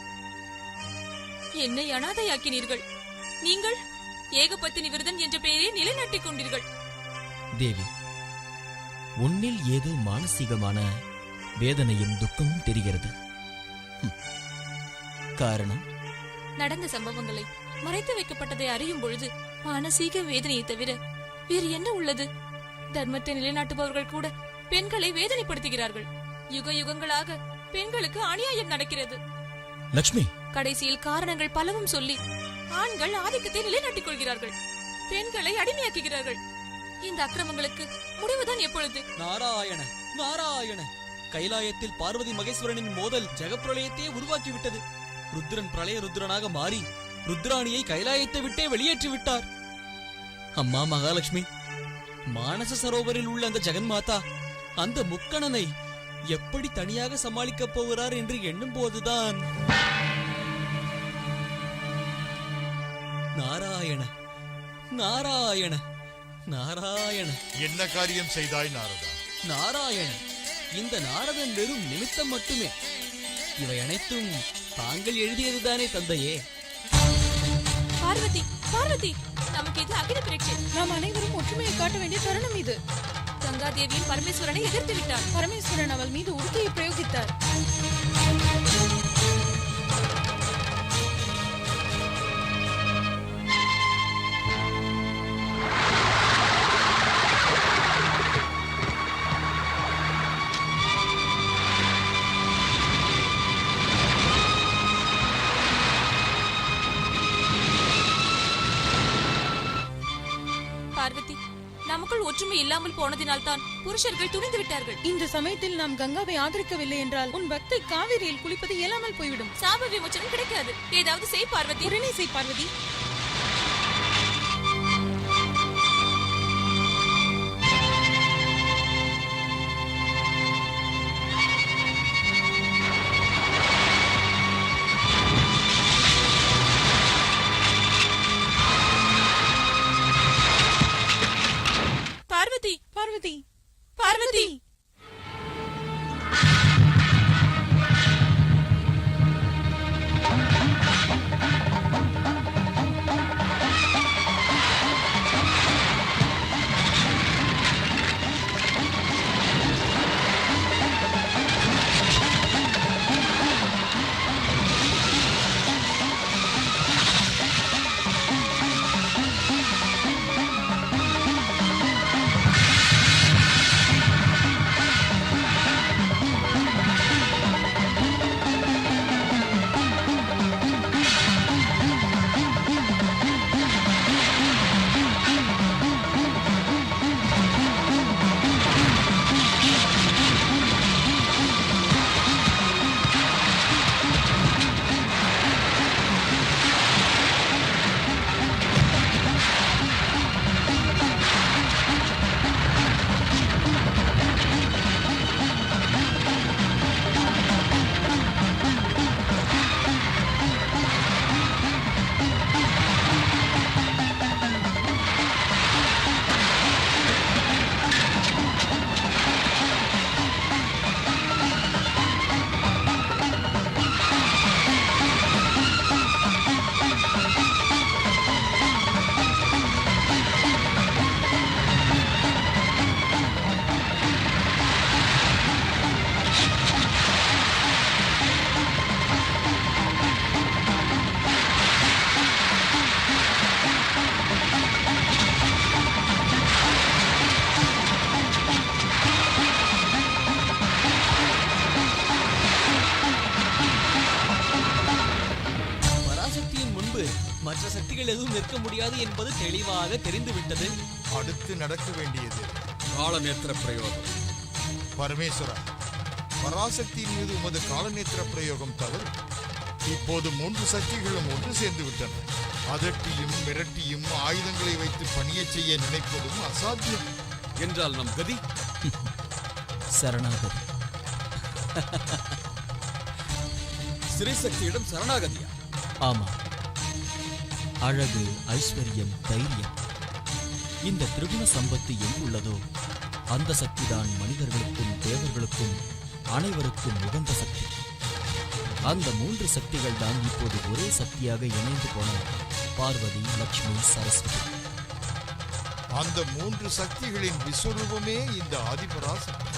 என்னை அனாதையாக்கினீர்கள். நீங்கள் ஏகபத்தினி விரதன் என்ற பெயரை நிலைநாட்டிக் கொண்டீர்கள். தேவி, உன்னில் ஏதோ மானசீகமான வேதனையும் துக்கமும் தெரிகிறது. காரணம்? நடந்த சம்பவங்களை மறைத்து வைக்கப்பட்டதை அறியும் பொழுது மானசீக வேதனையை தவிர வேறு என்ன உள்ளது? தர்மத்தை நிலைநாட்டுபவர்கள் கூட பெண்களை வேதனைப்படுத்துகிறார்கள். யுக யுகங்களாக பெண்களுக்கு அநியாயம் நடக்கிறது. லட்சுமி, கடைசியில் காரணங்கள் பலவும் சொல்லி ஆண்கள் ஆதிக்கத்தை நிலைநாட்டிக் கொள்கிறார்கள், பெண்களை அடிமையாக்குகிறார்கள். இந்த அக்கிரமங்களுக்கு முடிவுதான் எப்பொழுது? நாராயண நாராயண, கைலாயத்தில் பார்வதி மகேஸ்வரனின் மோதல் ஜெகப்பிரளயத்தையே உருவாக்கிவிட்டது. ருத்ரன் பிரளய ருத்ரனாக மாறி ருத்ராணியை கைலாயத்தை விட்டே வெளியேற்றி விட்டார். அம்மா மகாலட்சுமி, மானச சரோவரில் உள்ள அந்த ஜெகன்மாதா அந்த முக்கணனை எப்படி தனியாக சமாளிக்கப் போகிறார் என்று எண்ணும் போதுதான் நாராயண நாராயண நாராயண. என்ன காரியம் செய்தாய் நாரதா? நாராயண, இந்த நாரதன் வெறும் நிமித்தம் மட்டுமே. இவை அனைத்தும் தாங்கள் எழுதியதுதானே தந்தையே? பார்வதி, பார்வதி, நமக்கு இது அகில பரீட்சை. நாம் அனைவரும் ஒற்றுமையை காட்ட வேண்டிய தருணம் இது. கங்கா தேவியின் பரமேஸ்வரனை எதிர்த்து விட்டார். பரமேஸ்வரன் அவள் மீது உடுக்கையை பிரயோகித்தார். பார்வதி, நமக்குள் ஒற்றுமை இல்லாமல் போனதினால் தான் புருஷர்கள் துணிந்து விட்டார்கள். இந்த சமயத்தில் நாம் கங்காவை ஆதரிக்கவில்லை என்றால் உன் பக்தை காவிரியில் குளிப்பது இயலாமல் போய்விடும். சாப விமோச்சனம் கிடைக்காது. ஏதாவது செய் பார்வதி. உடனே செய் பார்வதி. பார்வதி, பார்வதி, பார்வதி. தடைகள் எதுவும் நிற்க முடியாது என்பது தெளிவாக தெரிந்துவிட்டது. அடுத்து நடக்க வேண்டியது காலநேத்திர பிரயோகம். பரமேஸ்வரா, பராசக்தியின் மீது உமது காலநேத்திர பிரயோகம் தவறு. இப்போது 3 சக்திகளும் ஒன்று சேர்ந்து விட்டன. அதட்டியும் மிரட்டியும் ஆயுதங்களை வைத்து பணியச் செய்ய நினைப்பதும் அசாத்தியம். என்றால் நம் கதி சரணாகதி. ஸ்ரீசக்தியிடம் சரணாகதியா? ஆமா. அழகு, ஐஸ்வர்யம், தைரியம், இந்த திரிகுண சம்பத்து எங்குள்ளதோ அந்த சக்திதான் மனிதர்களுக்கும் தேவர்களுக்கும் அனைவருக்கும் உகந்த சக்தி. அந்த 3 சக்திகள் தான் இப்போது ஒரே சக்தியாக இணைந்து போன பார்வதி, லட்சுமி, சரஸ்வதி. அந்த 3 சக்திகளின் விஸ்வரூபமே இந்த ஆதிபராசக்தி.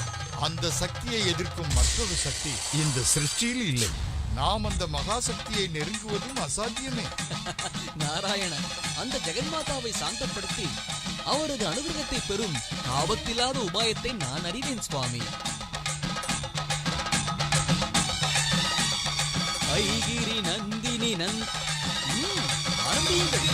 அந்த சக்தியை எதிர்க்கும் மற்றொரு சக்தி இந்த சிருஷ்டியில் இல்லை. நாம் அந்த மகாசக்தியை நெருங்குவதும் அசாத்தியமே. நாராயண, அந்த ஜெகன்மாதாவை சாந்தப்படுத்தி அவரது அனுகிரகத்தை பெறும் ஆபத்தில்லாத உபாயத்தை நான் அறிவேன் சுவாமி. ஐகிரி நந்தினி ஆரம்பியுங்கள்.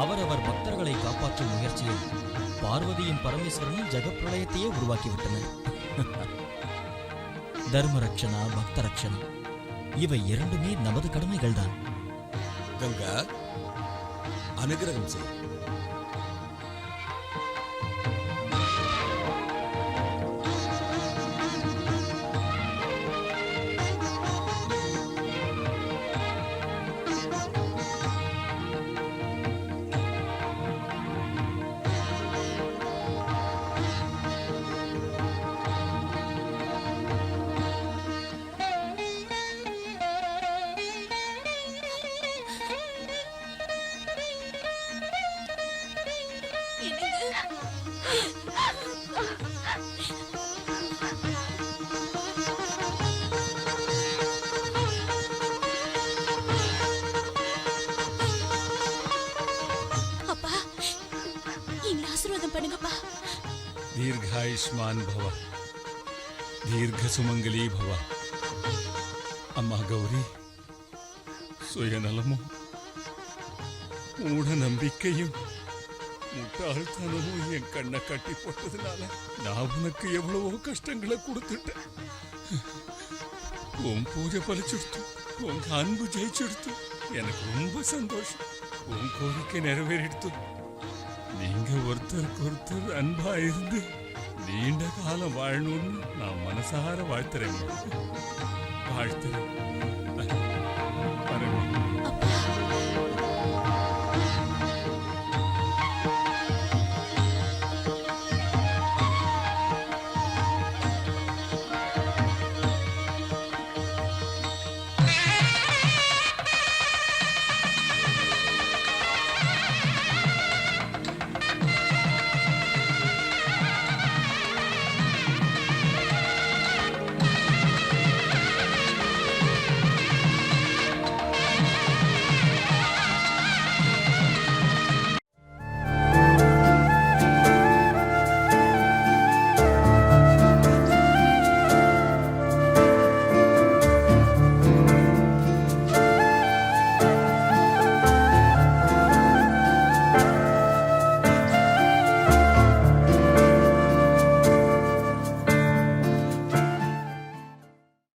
அவரவர் பக்தர்களை காப்பாற்றும் முயற்சியில் பார்வதியும் பரமேஸ்வரனும் ஜெகப்பிரளயத்தையே உருவாக்கிவிட்டனர். தர்மரட்சணா, பக்த ரட்சணா, இவை இரண்டுமே நமது கடமைகள்தான். கங்கா, அனுகிரகம் செய். அப்பா, எங்களை ஆசீர்வாதம் பண்ணுங்கப்பா. தீர்காயுஷ்மான் பவ, தீர்க்க சுமங்கலி பவ. அம்மா கௌரி, சுயநலமும் மூட நம்பிக்கையும் முட்டாள்தனமும் என் கண்ணை கட்டி போட்டதுனால நான் உனக்கு எவ்வளவோ கஷ்டங்களை கொடுத்துட்டேன். உன் பூஜை பலிச்சுடுத்து, உங்க அன்பு ஜெயிச்சுடுத்து, எனக்கு ரொம்ப சந்தோஷம். உன் கோரிக்கை நிறைவேறிடுத்து. நீங்க ஒருத்தருக்கு ஒருத்தர் அன்பா இருந்து நீண்ட காலம் வாழணும்னு நான் மனசார வாழ்த்துறேன். வாழ்த்துறேன்.